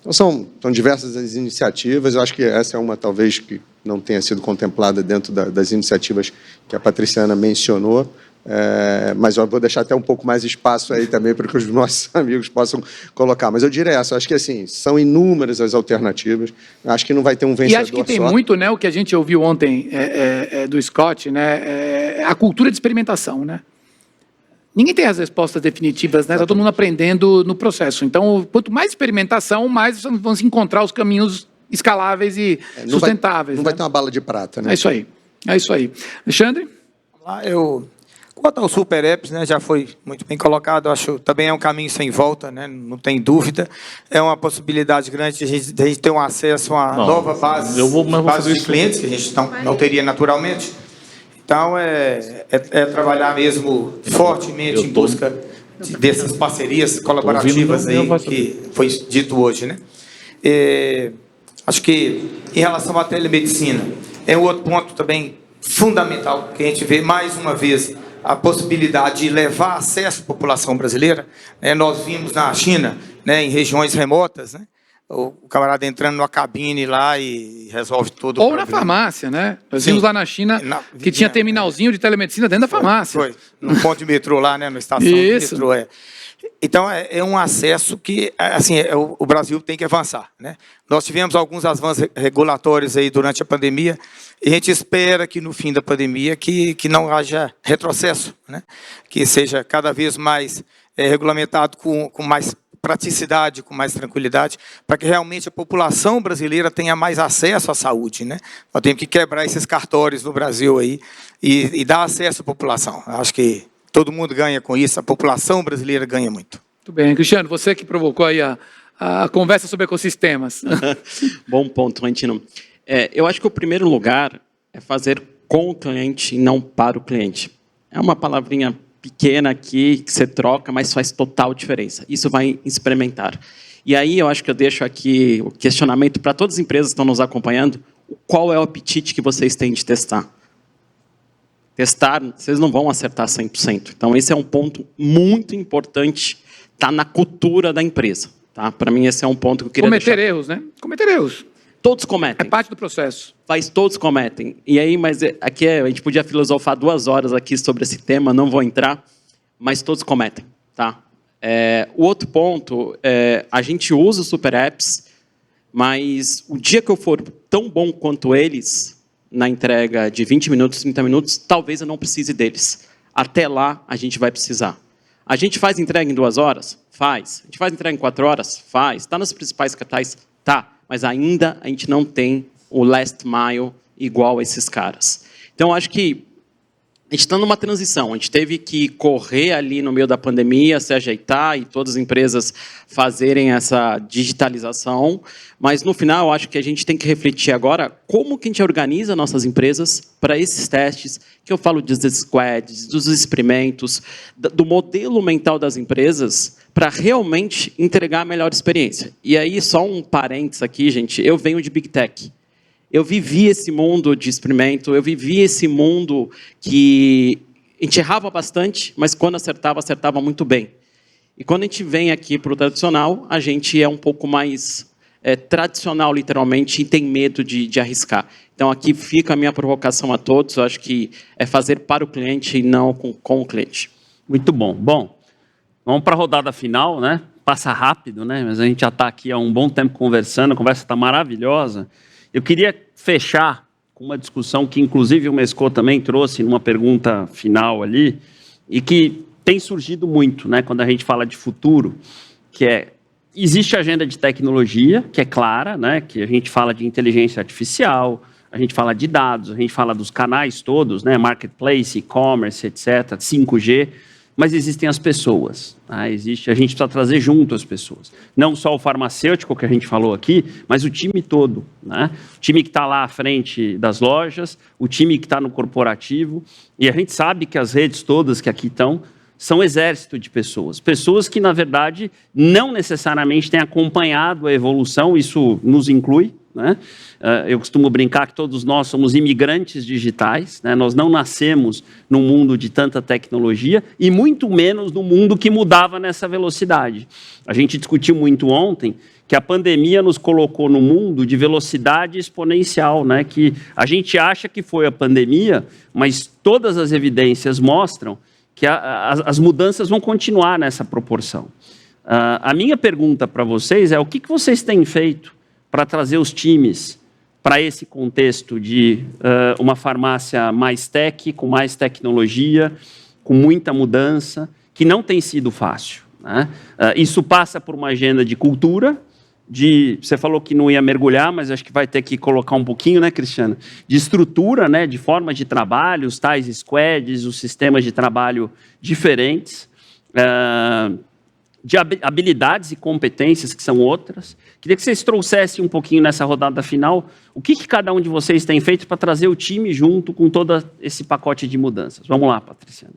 Então, são diversas as iniciativas. Eu acho que essa é uma, talvez, que não tenha sido contemplada dentro das iniciativas que a Patriciana mencionou, mas eu vou deixar até um pouco mais espaço aí também para que os nossos amigos possam colocar. Mas eu diria essa, acho que assim, são inúmeras as alternativas, acho que não vai ter um vencedor. E acho que tem muito, né, o que a gente ouviu ontem do Scott, né, a cultura de experimentação, né? Ninguém tem as respostas definitivas, né? Está todo mundo aprendendo no processo. Então, quanto mais experimentação, mais vão se encontrar os caminhos escaláveis e sustentáveis. Não vai ter uma bala de prata, né? É isso aí. É isso aí. Alexandre? Quanto aos super apps, né, já foi muito bem colocado, acho também é um caminho sem volta, né, não tem dúvida. É uma possibilidade grande de a gente ter um acesso a uma nova base de clientes, que a gente não teria naturalmente. Então, é trabalhar mesmo fortemente em busca dessas parcerias colaborativas aí que foi dito hoje, né? Acho que, em relação à telemedicina, é um outro ponto também fundamental, que a gente vê, mais uma vez, a possibilidade de levar acesso à população brasileira. Nós vimos na China, né, em regiões remotas, né, o camarada entrando numa cabine lá e resolve todo o problema. Ou na farmácia, né? Nós vimos lá na China que tinha terminalzinho de telemedicina dentro da farmácia. Foi, no ponto de metrô lá, né, na estação de metrô. Então, é um acesso que, assim, o Brasil tem que avançar, né? Nós tivemos alguns avanços regulatórios aí durante a pandemia e a gente espera que, no fim da pandemia, que não haja retrocesso, né? Que seja cada vez mais regulamentado com mais praticidade, com mais tranquilidade, para que realmente a população brasileira tenha mais acesso à saúde, né? Nós temos que quebrar esses cartórios no Brasil aí e dar acesso à população. Acho que todo mundo ganha com isso, a população brasileira ganha muito. Muito bem. Cristiano, você que provocou aí a conversa sobre ecossistemas. Bom ponto, Antino. Eu acho que o primeiro lugar é fazer com o cliente e não para o cliente. É uma palavrinha pequena aqui que você troca, mas faz total diferença. Isso vai experimentar. E aí eu acho que eu deixo aqui o questionamento para todas as empresas que estão nos acompanhando, qual é o apetite que vocês têm de testar? Testar, vocês não vão acertar 100%. Então, esse é um ponto muito importante, está na cultura da empresa. Tá? Para mim, esse é um ponto que eu queria Cometer erros, né? Cometer erros. Todos cometem. É parte do processo. Todos cometem. E aí, mas aqui a gente podia filosofar 2 horas aqui sobre esse tema, não vou entrar, mas todos cometem. Tá? O outro ponto, a gente usa os super apps, mas o dia que eu for tão bom quanto eles, na entrega de 20 minutos, 30 minutos, talvez eu não precise deles. Até lá, a gente vai precisar. A gente faz entrega em 2 horas? Faz. A gente faz entrega em 4 horas? Faz. Está nas principais capitais? Tá. Mas ainda a gente não tem o last mile igual a esses caras. Então, acho que a gente está numa transição. A gente teve que correr ali no meio da pandemia, se ajeitar e todas as empresas fazerem essa digitalização. Mas, no final, eu acho que a gente tem que refletir agora como que a gente organiza nossas empresas para esses testes, que eu falo dos squads, dos experimentos, do modelo mental das empresas, para realmente entregar a melhor experiência. E aí, só um parênteses aqui, gente, eu venho de Big Tech. Eu vivi esse mundo de experimento, eu vivi esse mundo que a gente errava bastante, mas quando acertava, acertava muito bem. E quando a gente vem aqui para o tradicional, a gente é um pouco mais tradicional, literalmente, e tem medo de arriscar. Então, aqui fica a minha provocação a todos, eu acho que é fazer para o cliente e não com o cliente. Muito bom. Bom, vamos para a rodada final, né? Passa rápido, né? Mas a gente já está aqui há um bom tempo conversando, a conversa está maravilhosa. Eu queria fechar com uma discussão que, inclusive, o Mescot também trouxe numa pergunta final ali, e que tem surgido muito, né, quando a gente fala de futuro, que existe a agenda de tecnologia, que é clara, né, que a gente fala de inteligência artificial, a gente fala de dados, a gente fala dos canais todos, né, marketplace, e-commerce, etc., 5G, mas existem as pessoas. Tá? A gente precisa trazer junto as pessoas. Não só o farmacêutico, que a gente falou aqui, mas o time todo. Né? O time que está lá à frente das lojas, o time que está no corporativo. E a gente sabe que as redes todas que aqui estão são exército de pessoas. Pessoas que, na verdade, não necessariamente têm acompanhado a evolução, isso nos inclui. Né? Eu costumo brincar que todos nós somos imigrantes digitais, né? Nós não nascemos num mundo de tanta tecnologia e muito menos num mundo que mudava nessa velocidade. A gente discutiu muito ontem que a pandemia nos colocou no mundo de velocidade exponencial, né? Que a gente acha que foi a pandemia, mas todas as evidências mostram que as mudanças vão continuar nessa proporção. A minha pergunta para vocês é: o que vocês têm feito para trazer os times para esse contexto de uma farmácia mais tech, com mais tecnologia, com muita mudança, que não tem sido fácil, né? Isso passa por uma agenda de cultura, você falou que não ia mergulhar, mas acho que vai ter que colocar um pouquinho, né, Cristiano? De estrutura, né, de forma de trabalho, os tais squads, os sistemas de trabalho diferentes, de habilidades e competências, que são outras. Queria que vocês trouxessem um pouquinho nessa rodada final o que cada um de vocês tem feito para trazer o time junto com todo esse pacote de mudanças. Vamos lá, Patriciana.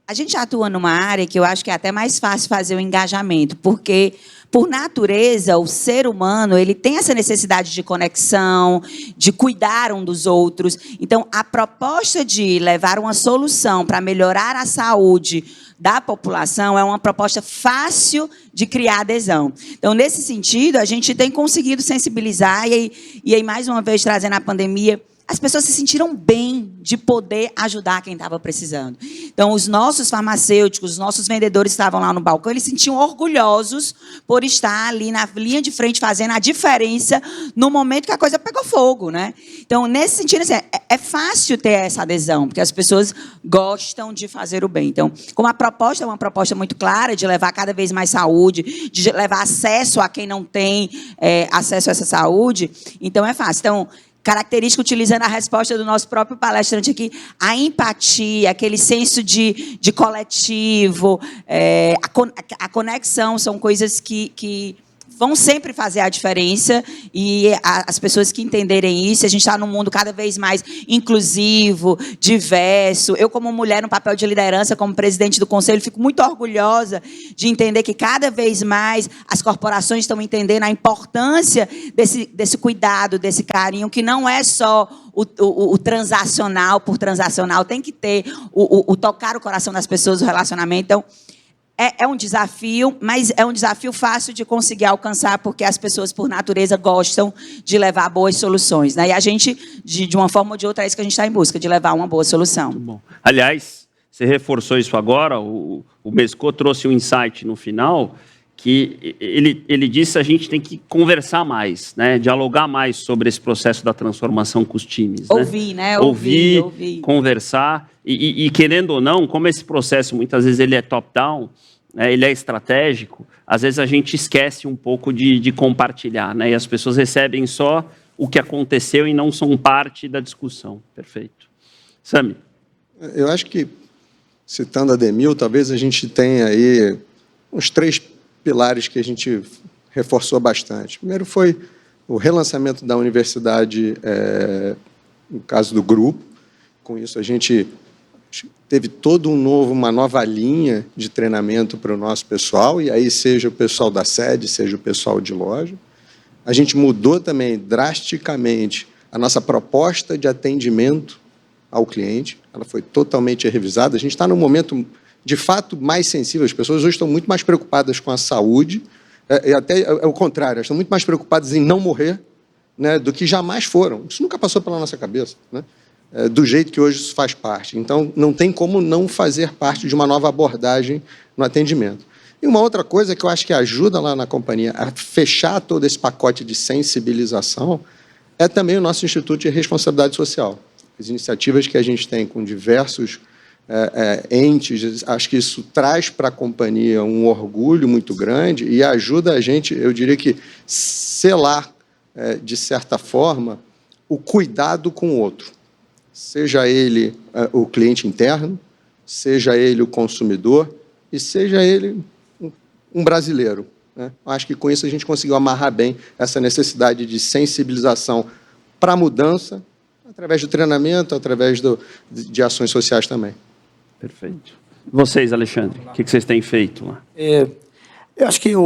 A gente atua numa área que eu acho que é até mais fácil fazer o engajamento, porque, por natureza, o ser humano ele tem essa necessidade de conexão, de cuidar um dos outros. Então, a proposta de levar uma solução para melhorar a saúde da população é uma proposta fácil de criar adesão. Então, nesse sentido, a gente tem conseguido sensibilizar, e aí mais uma vez, trazendo a pandemia, as pessoas se sentiram bem de poder ajudar quem estava precisando. Então, os nossos farmacêuticos, os nossos vendedores que estavam lá no balcão, eles se sentiam orgulhosos por estar ali na linha de frente fazendo a diferença no momento que a coisa pegou fogo, né? Então, nesse sentido, assim, é fácil ter essa adesão, porque as pessoas gostam de fazer o bem. Então, como a proposta é uma proposta muito clara de levar cada vez mais saúde, de levar acesso a quem não tem acesso a essa saúde, então é fácil. Então, característica, utilizando a resposta do nosso próprio palestrante aqui, a empatia, aquele senso de coletivo, a conexão, são coisas que vão sempre fazer a diferença, e as pessoas que entenderem isso, a gente está num mundo cada vez mais inclusivo, diverso. Eu, como mulher no papel de liderança, como presidente do conselho, fico muito orgulhosa de entender que cada vez mais as corporações estão entendendo a importância desse cuidado, desse carinho, que não é só o transacional por transacional, tem que ter o tocar o coração das pessoas, o relacionamento. Então, é um desafio, mas é um desafio fácil de conseguir alcançar, porque as pessoas, por natureza, gostam de levar boas soluções, né? E a gente, de uma forma ou de outra, é isso que a gente está em busca, de levar uma boa solução. Muito bom. Aliás, você reforçou isso agora, o Mescot trouxe um insight no final, que ele disse que a gente tem que conversar mais, né? Dialogar mais sobre esse processo da transformação com os times. Ouvir, né? Ouvir, conversar, e querendo ou não, como esse processo muitas vezes ele é top-down, né, ele é estratégico, às vezes a gente esquece um pouco de compartilhar, né? E as pessoas recebem só o que aconteceu e não são parte da discussão. Perfeito. Sami. Eu acho que, citando a Demil, talvez a gente tenha aí uns 3 pilares que a gente reforçou bastante. Primeiro foi o relançamento da universidade, no caso do grupo. Com isso, a gente teve uma nova linha de treinamento para o nosso pessoal, e aí seja o pessoal da sede, seja o pessoal de loja. A gente mudou também drasticamente a nossa proposta de atendimento ao cliente. Ela foi totalmente revisada. A gente está num momento, de fato, mais sensível. As pessoas hoje estão muito mais preocupadas com a saúde, e até é o contrário, elas estão muito mais preocupadas em não morrer, né, do que jamais foram. Isso nunca passou pela nossa cabeça, né? Do jeito que hoje isso faz parte. Então, não tem como não fazer parte de uma nova abordagem no atendimento. E uma outra coisa que eu acho que ajuda lá na companhia a fechar todo esse pacote de sensibilização é também o nosso Instituto de Responsabilidade Social. As iniciativas que a gente tem com diversos entes, acho que isso traz para a companhia um orgulho muito grande e ajuda a gente, eu diria que, selar, de certa forma, o cuidado com o outro. Seja ele o cliente interno, seja ele o consumidor e seja ele um brasileiro, né? Acho que com isso a gente conseguiu amarrar bem essa necessidade de sensibilização para a mudança, através do treinamento, através de ações sociais também. Perfeito. Vocês, Alexandre, o que vocês têm feito lá? Eu acho que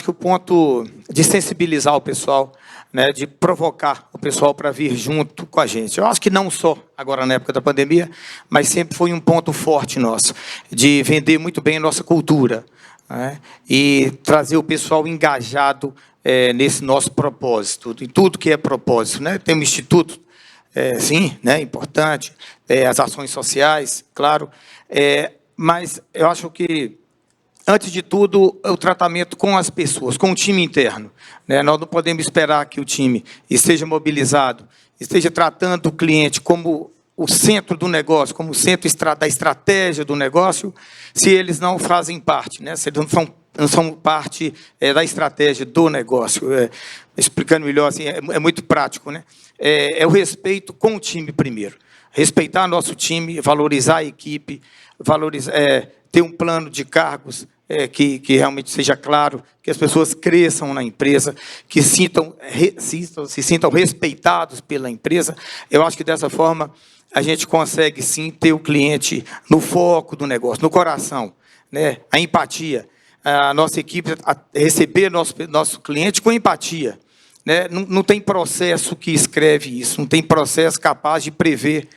o ponto de sensibilizar o pessoal, né, de provocar o pessoal para vir junto com a gente. Eu acho que não só agora na época da pandemia, mas sempre foi um ponto forte nosso, de vender muito bem a nossa cultura, né, e trazer o pessoal engajado nesse nosso propósito, em tudo que é propósito, né? Tem um instituto, sim, né, importante, as ações sociais, claro, mas eu acho que, antes de tudo, o tratamento com as pessoas, com o time interno, né? Nós não podemos esperar que o time esteja mobilizado, esteja tratando o cliente como o centro do negócio, como o centro da estratégia do negócio, se eles não fazem parte, né? Se eles não são parte da estratégia do negócio. Explicando melhor, assim, é muito prático, né? É o respeito com o time primeiro. Respeitar nosso time, valorizar a equipe, ter um plano de cargos que realmente seja claro, que as pessoas cresçam na empresa, que se sintam respeitados pela empresa. Eu acho que dessa forma a gente consegue sim ter o cliente no foco do negócio, no coração, né? A empatia, a nossa equipe receber nosso cliente com empatia, né? Não tem processo que escreve isso, não tem processo capaz de prever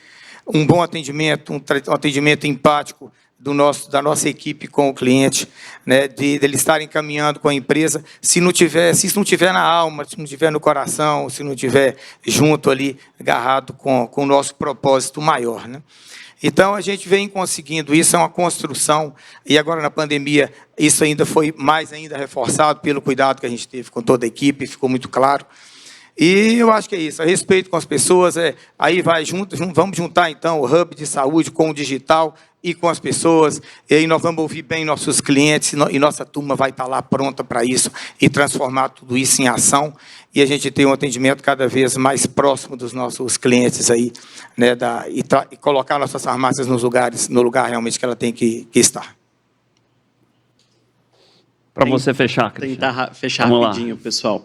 um bom atendimento, um atendimento empático da nossa equipe com o cliente, né, de eles estarem caminhando com a empresa, se isso não tiver na alma, se não tiver no coração, se não tiver junto ali, agarrado com o nosso propósito maior, né? Então, a gente vem conseguindo isso, é uma construção, e agora na pandemia, isso ainda foi mais ainda reforçado pelo cuidado que a gente teve com toda a equipe, ficou muito claro. E eu acho que é isso, respeito com as pessoas, aí vamos juntar então o hub de saúde com o digital e com as pessoas, e aí nós vamos ouvir bem nossos clientes, e nossa turma vai estar lá pronta para isso, e transformar tudo isso em ação, e a gente ter um atendimento cada vez mais próximo dos nossos clientes aí, né, e colocar nossas farmácias no lugar realmente que ela tem que estar. Para você fechar, Cristiano. Tentar fechar Vamos rapidinho, pessoal.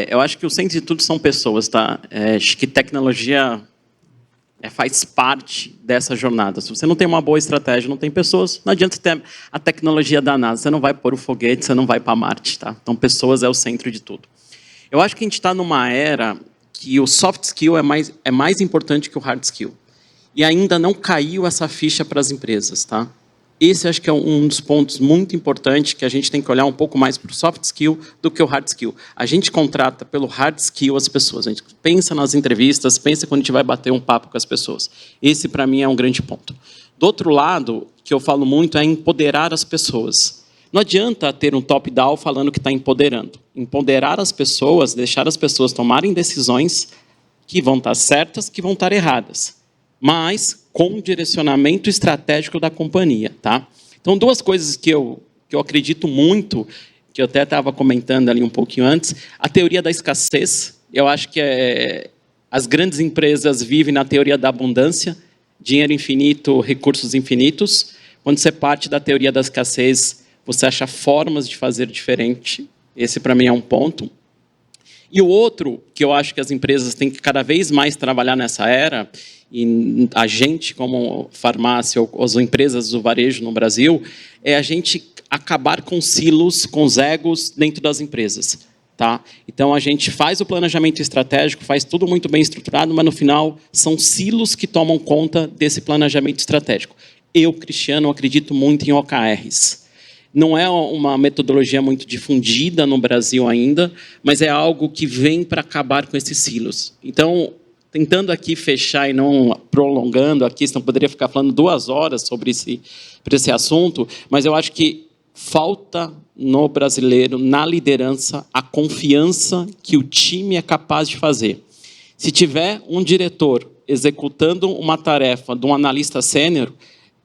Eu acho que o centro de tudo são pessoas, tá? Acho que tecnologia faz parte dessa jornada. Se você não tem uma boa estratégia, não tem pessoas, não adianta ter a tecnologia da NASA. Você não vai pôr o foguete, você não vai para Marte, tá? Então, pessoas é o centro de tudo. Eu acho que a gente está numa era que o soft skill é mais importante que o hard skill. E ainda não caiu essa ficha para as empresas, tá? Esse acho que é um dos pontos muito importantes que a gente tem que olhar um pouco mais para o soft skill do que o hard skill. A gente contrata pelo hard skill as pessoas. A gente pensa nas entrevistas, pensa quando a gente vai bater um papo com as pessoas. Esse, para mim, é um grande ponto. Do outro lado, que eu falo muito, é empoderar as pessoas. Não adianta ter um top-down falando que está empoderando. Empoderar as pessoas, deixar as pessoas tomarem decisões que vão estar certas, que vão estar erradas. Mas com o direcionamento estratégico da companhia, tá? Então, duas coisas que eu acredito muito, que eu até estava comentando ali um pouquinho antes, a teoria da escassez. Eu acho que as grandes empresas vivem na teoria da abundância, dinheiro infinito, recursos infinitos. Quando você parte da teoria da escassez, você acha formas de fazer diferente. Esse, para mim, é um ponto. E o outro, que eu acho que as empresas têm que cada vez mais trabalhar nessa era, e a gente, como farmácia, ou as empresas do varejo no Brasil, é a gente acabar com silos, com os egos dentro das empresas. Tá? Então, a gente faz o planejamento estratégico, faz tudo muito bem estruturado, mas, no final, são silos que tomam conta desse planejamento estratégico. Eu, Cristiano, acredito muito em OKRs. Não é uma metodologia muito difundida no Brasil ainda, mas é algo que vem para acabar com esses silos. Então, tentando aqui fechar e não prolongando aqui, senão poderia ficar falando 2 horas sobre esse assunto, mas eu acho que falta no brasileiro, na liderança, a confiança que o time é capaz de fazer. Se tiver um diretor executando uma tarefa de um analista sênior,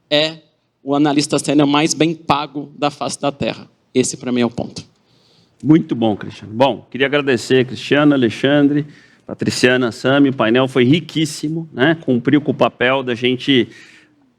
é o analista sênior mais bem pago da face da Terra. Esse, para mim, é o ponto. Muito bom, Cristiano. Bom, queria agradecer, Cristiano, Alexandre, Patriciana, Sami. O painel foi riquíssimo, né? Cumpriu com o papel da gente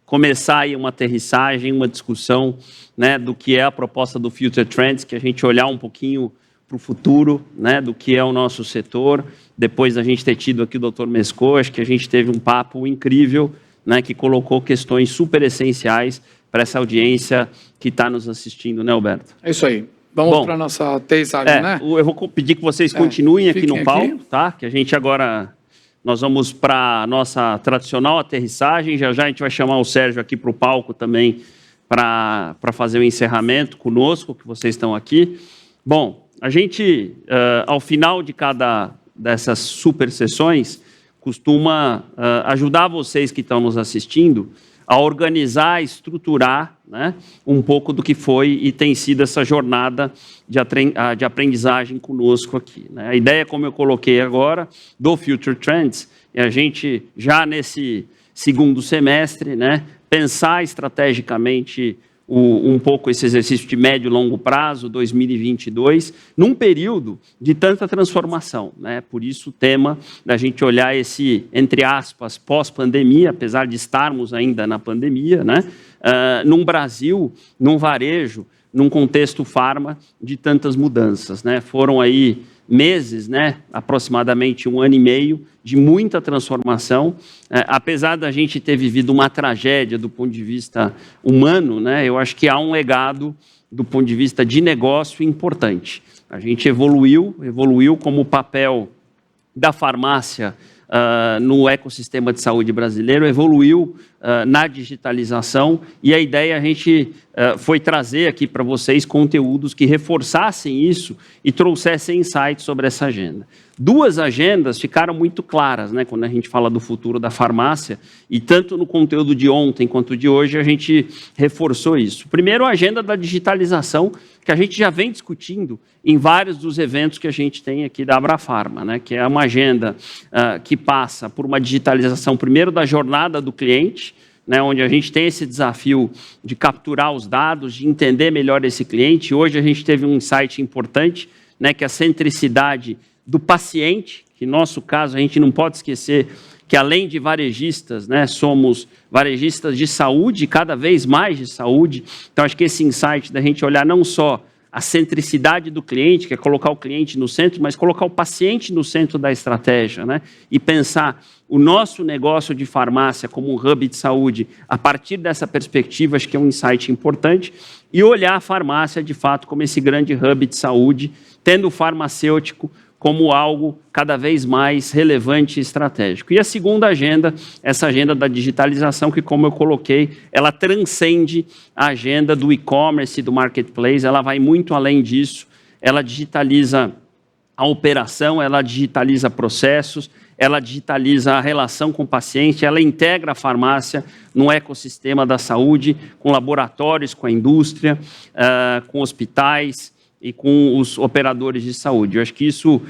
começar aí uma aterrissagem, uma discussão, né, do que é a proposta do Future Trends, que a gente olhar um pouquinho para o futuro, né, do que é o nosso setor. Depois da gente ter tido aqui o Dr. Mesco, acho que a gente teve um papo incrível, né, que colocou questões super essenciais para essa audiência que está nos assistindo, né, Alberto? É isso aí. Vamos para a nossa aterrissagem, né? Eu vou pedir que vocês continuem aqui no palco, aqui. tá? Que a gente agora... Nós vamos para a nossa tradicional aterrissagem. Já já a gente vai chamar o Sérgio aqui para o palco também para fazer o encerramento conosco, que vocês estão aqui. Bom, a gente, ao final de cada dessas super sessões, costuma ajudar vocês que estão nos assistindo a organizar, estruturar, né, um pouco do que foi e tem sido essa jornada de aprendizagem conosco aqui, né? A ideia, como eu coloquei agora, do Future Trends, é a gente, já nesse segundo semestre, né, pensar estrategicamente um pouco esse exercício de médio e longo prazo, 2022, num período de tanta transformação, né? Por isso o tema da gente olhar esse, entre aspas, pós-pandemia, apesar de estarmos ainda na pandemia, né? Num Brasil, num varejo, num contexto farma de tantas mudanças, né? Foram aí meses, né, aproximadamente 1 ano e meio, de muita transformação. Apesar da gente ter vivido uma tragédia do ponto de vista humano, né, eu acho que há um legado do ponto de vista de negócio importante. A gente evoluiu como papel da farmácia no ecossistema de saúde brasileiro, evoluiu na digitalização, e a ideia a gente foi trazer aqui para vocês conteúdos que reforçassem isso e trouxessem insights sobre essa agenda. 2 agendas ficaram muito claras, né, quando a gente fala do futuro da farmácia, e tanto no conteúdo de ontem quanto de hoje a gente reforçou isso. Primeiro, a agenda da digitalização, que a gente já vem discutindo em vários dos eventos que a gente tem aqui da Abrafarma, né, que é uma agenda que passa por uma digitalização, primeiro, da jornada do cliente, né, onde a gente tem esse desafio de capturar os dados, de entender melhor esse cliente. Hoje a gente teve um insight importante, né, que é a centricidade do paciente, que no nosso caso a gente não pode esquecer que além de varejistas, né, somos varejistas de saúde, cada vez mais de saúde. Então acho que esse insight da gente olhar não só a centricidade do cliente, que é colocar o cliente no centro, mas colocar o paciente no centro da estratégia, né? E pensar o nosso negócio de farmácia como um hub de saúde a partir dessa perspectiva, acho que é um insight importante, e olhar a farmácia, de fato, como esse grande hub de saúde, tendo o farmacêutico como algo cada vez mais relevante e estratégico. E a segunda agenda, essa agenda da digitalização, que, como eu coloquei, ela transcende a agenda do e-commerce e do marketplace, ela vai muito além disso, ela digitaliza a operação, ela digitaliza processos, ela digitaliza a relação com o paciente, ela integra a farmácia no ecossistema da saúde, com laboratórios, com a indústria, com hospitais, e com os operadores de saúde. Eu acho que isso,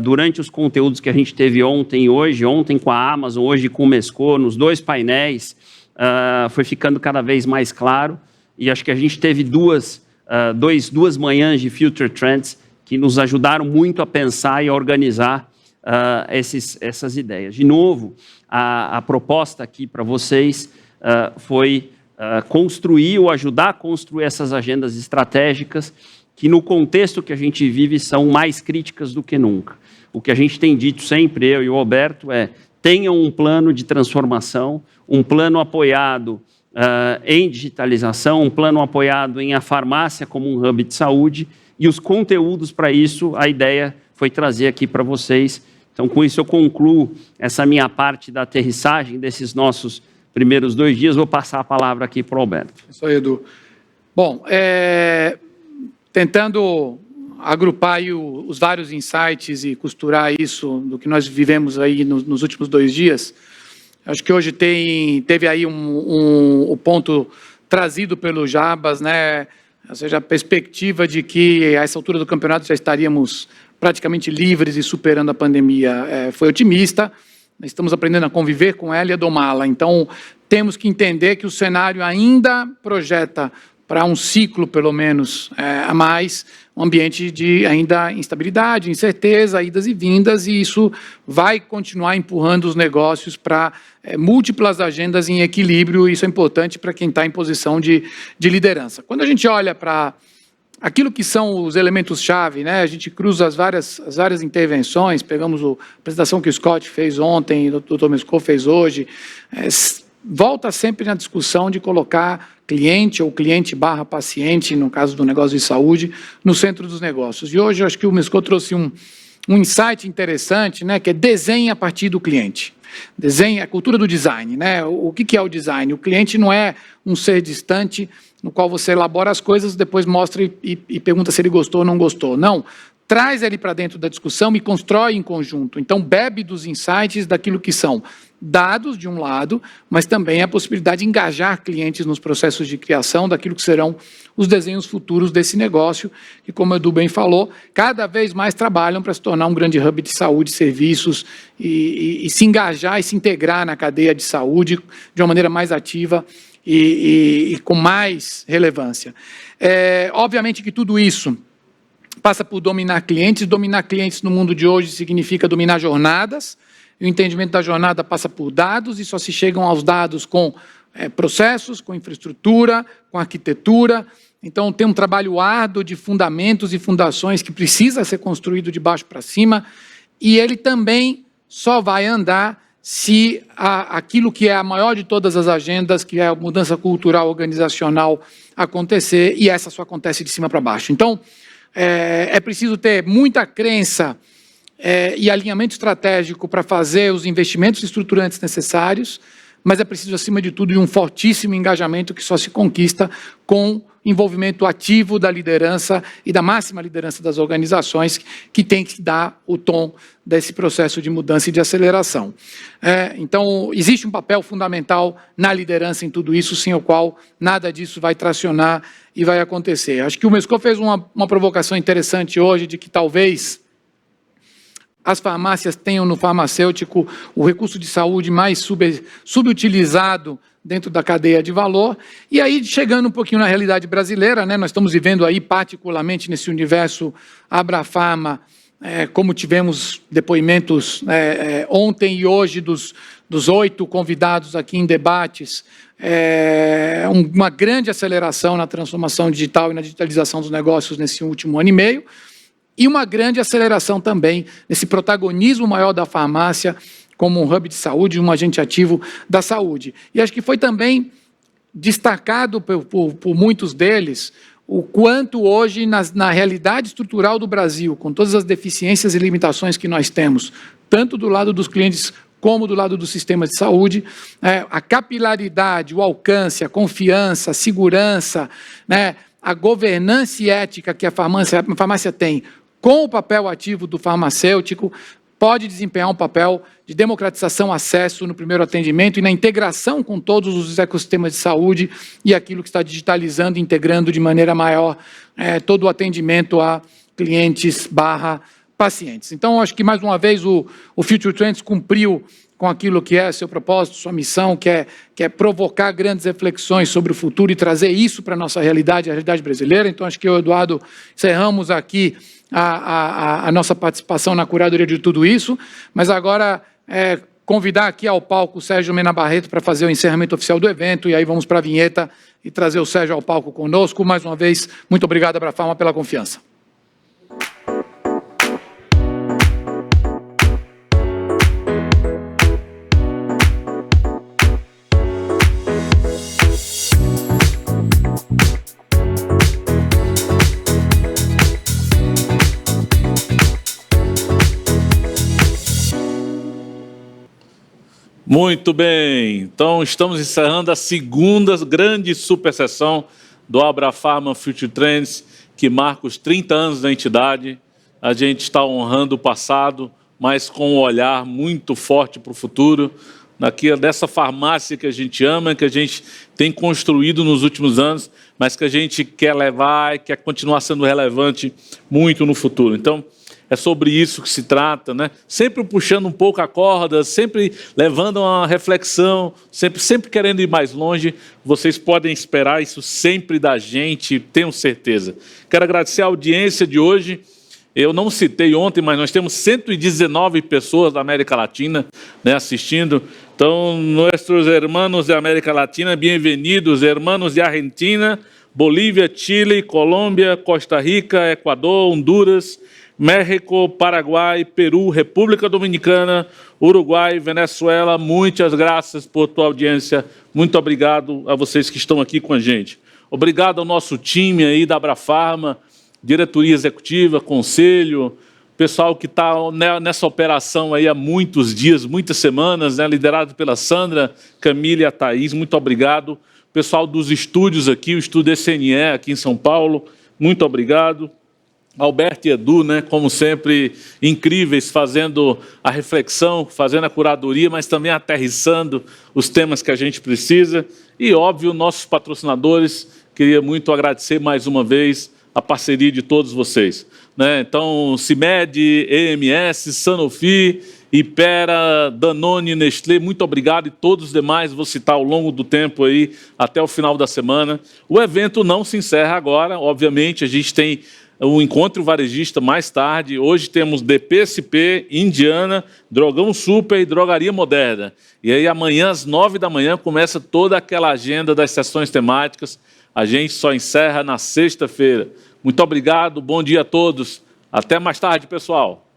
durante os conteúdos que a gente teve ontem e hoje, ontem com a Amazon, hoje com o Mesco, nos 2 painéis, foi ficando cada vez mais claro, e acho que a gente teve duas manhãs de Future Trends que nos ajudaram muito a pensar e a organizar essas ideias. De novo, a proposta aqui para vocês foi construir ou ajudar a construir essas agendas estratégicas que no contexto que a gente vive são mais críticas do que nunca. O que a gente tem dito sempre, eu e o Alberto, é tenham um plano de transformação, um plano apoiado em digitalização, um plano apoiado em a farmácia como um hub de saúde, e os conteúdos para isso, a ideia foi trazer aqui para vocês. Então, com isso eu concluo essa minha parte da aterrissagem desses nossos primeiros 2 dias. Vou passar a palavra aqui para o Alberto. Isso aí, Edu. Bom, tentando agrupar aí os vários insights e costurar isso do que nós vivemos aí nos últimos 2 dias, acho que hoje teve aí o ponto trazido pelo Jabas, né? Ou seja, a perspectiva de que a essa altura do campeonato já estaríamos praticamente livres e superando a pandemia foi otimista. Nós estamos aprendendo a conviver com ela e a domá-la. Então, temos que entender que o cenário ainda projeta para um ciclo, pelo menos, a mais, um ambiente de ainda instabilidade, incerteza, idas e vindas, e isso vai continuar empurrando os negócios para múltiplas agendas em equilíbrio. Isso é importante para quem está em posição de liderança. Quando a gente olha para aquilo que são os elementos-chave, né, a gente cruza as várias intervenções, pegamos a apresentação que o Scott fez ontem, o Dr. Mesco fez hoje, volta sempre na discussão de colocar cliente ou cliente/paciente, no caso do negócio de saúde, no centro dos negócios. E hoje eu acho que o Mesco trouxe um insight interessante, né, que é desenhe a partir do cliente. Desenhe, a cultura do design, né? O que é o design? O cliente não é um ser distante no qual você elabora as coisas, depois mostra e pergunta se ele gostou ou não gostou. Não. Traz ele para dentro da discussão e constrói em conjunto. Então, bebe dos insights daquilo que são dados, de um lado, mas também a possibilidade de engajar clientes nos processos de criação daquilo que serão os desenhos futuros desse negócio, que, como o Edu bem falou, cada vez mais trabalham para se tornar um grande hub de saúde, serviços, e se engajar e se integrar na cadeia de saúde de uma maneira mais ativa e com mais relevância. Obviamente que tudo isso passa por dominar clientes. Dominar clientes no mundo de hoje significa dominar jornadas. O entendimento da jornada passa por dados, e só se chegam aos dados com processos, com infraestrutura, com arquitetura, Então, tem um trabalho árduo de fundamentos e fundações que precisa ser construído de baixo para cima, e ele também só vai andar se aquilo que é a maior de todas as agendas, que é a mudança cultural organizacional, acontecer, e essa só acontece de cima para baixo. Então, é preciso ter muita crença e alinhamento estratégico para fazer os investimentos estruturantes necessários, mas é preciso, acima de tudo, um fortíssimo engajamento que só se conquista com envolvimento ativo da liderança e da máxima liderança das organizações, que tem que dar o tom desse processo de mudança e de aceleração. Então, existe um papel fundamental na liderança em tudo isso, sem o qual nada disso vai tracionar e vai acontecer. Acho que o Mescot fez uma provocação interessante hoje, de que talvez as farmácias tenham no farmacêutico o recurso de saúde mais subutilizado dentro da cadeia de valor. E aí, chegando um pouquinho na realidade brasileira, né, nós estamos vivendo aí, particularmente nesse universo Abrafarma, como tivemos depoimentos ontem e hoje dos 8 convidados aqui em debates, uma grande aceleração na transformação digital e na digitalização dos negócios nesse último ano e meio, e uma grande aceleração também nesse protagonismo maior da farmácia como um hub de saúde, um agente ativo da saúde. E acho que foi também destacado por muitos deles o quanto hoje, na realidade estrutural do Brasil, com todas as deficiências e limitações que nós temos, tanto do lado dos clientes como do lado do sistema de saúde, a capilaridade, o alcance, a confiança, a segurança, né, a governança e ética que a farmácia tem, com o papel ativo do farmacêutico, pode desempenhar um papel de democratização, acesso no primeiro atendimento e na integração com todos os ecossistemas de saúde e aquilo que está digitalizando e integrando de maneira maior todo o atendimento a clientes / pacientes. Então, acho que, mais uma vez, o Future Trends cumpriu com aquilo que é seu propósito, sua missão, que é provocar grandes reflexões sobre o futuro e trazer isso para a nossa realidade, a realidade brasileira. Então, acho que eu, Eduardo, encerramos aqui a nossa participação na curadoria de tudo isso, mas agora convidar aqui ao palco o Sérgio Mena Barreto para fazer o encerramento oficial do evento, e aí vamos para a vinheta e trazer o Sérgio ao palco conosco. Mais uma vez, muito obrigado, Abrafarma, pela confiança. Muito bem, então estamos encerrando a segunda grande super sessão do Abrafarma Future Trends, que marca os 30 anos da entidade. A gente está honrando o passado, mas com um olhar muito forte para o futuro, dessa farmácia que a gente ama, que a gente tem construído nos últimos anos, mas que a gente quer levar e quer continuar sendo relevante muito no futuro. Então, é sobre isso que se trata, né? Sempre puxando um pouco a corda, sempre levando uma reflexão, sempre querendo ir mais longe. Vocês podem esperar isso sempre da gente, tenho certeza. Quero agradecer a audiência de hoje. Eu não citei ontem, mas nós temos 119 pessoas da América Latina, né, assistindo. Então, nossos hermanos da América Latina, bem-vindos, hermanos de Argentina, Bolívia, Chile, Colômbia, Costa Rica, Equador, Honduras, México, Paraguai, Peru, República Dominicana, Uruguai, Venezuela. Muitas graças por tua audiência. Muito obrigado a vocês que estão aqui com a gente. Obrigado ao nosso time aí da Abrafarma, diretoria executiva, conselho, pessoal que está nessa operação aí há muitos dias, muitas semanas, né, liderado pela Sandra, Camila e a Thaís. Muito obrigado. Pessoal dos estúdios aqui, o estúdio SNE aqui em São Paulo, muito obrigado. Alberto e Edu, né, como sempre, incríveis, fazendo a reflexão, fazendo a curadoria, mas também aterrissando os temas que a gente precisa. E, óbvio, nossos patrocinadores, queria muito agradecer mais uma vez a parceria de todos vocês, né? Então, CIMED, EMS, Sanofi, Ipera, Danone, Nestlé, muito obrigado, e todos os demais, vou citar ao longo do tempo aí, até o final da semana. O evento não se encerra agora, obviamente, a gente tem o Encontro Varejista mais tarde. Hoje temos DPSP, Indiana, Drogão Super e Drogaria Moderna. E aí amanhã, às 9 da manhã, começa toda aquela agenda das sessões temáticas. A gente só encerra na sexta-feira. Muito obrigado, bom dia a todos. Até mais tarde, pessoal.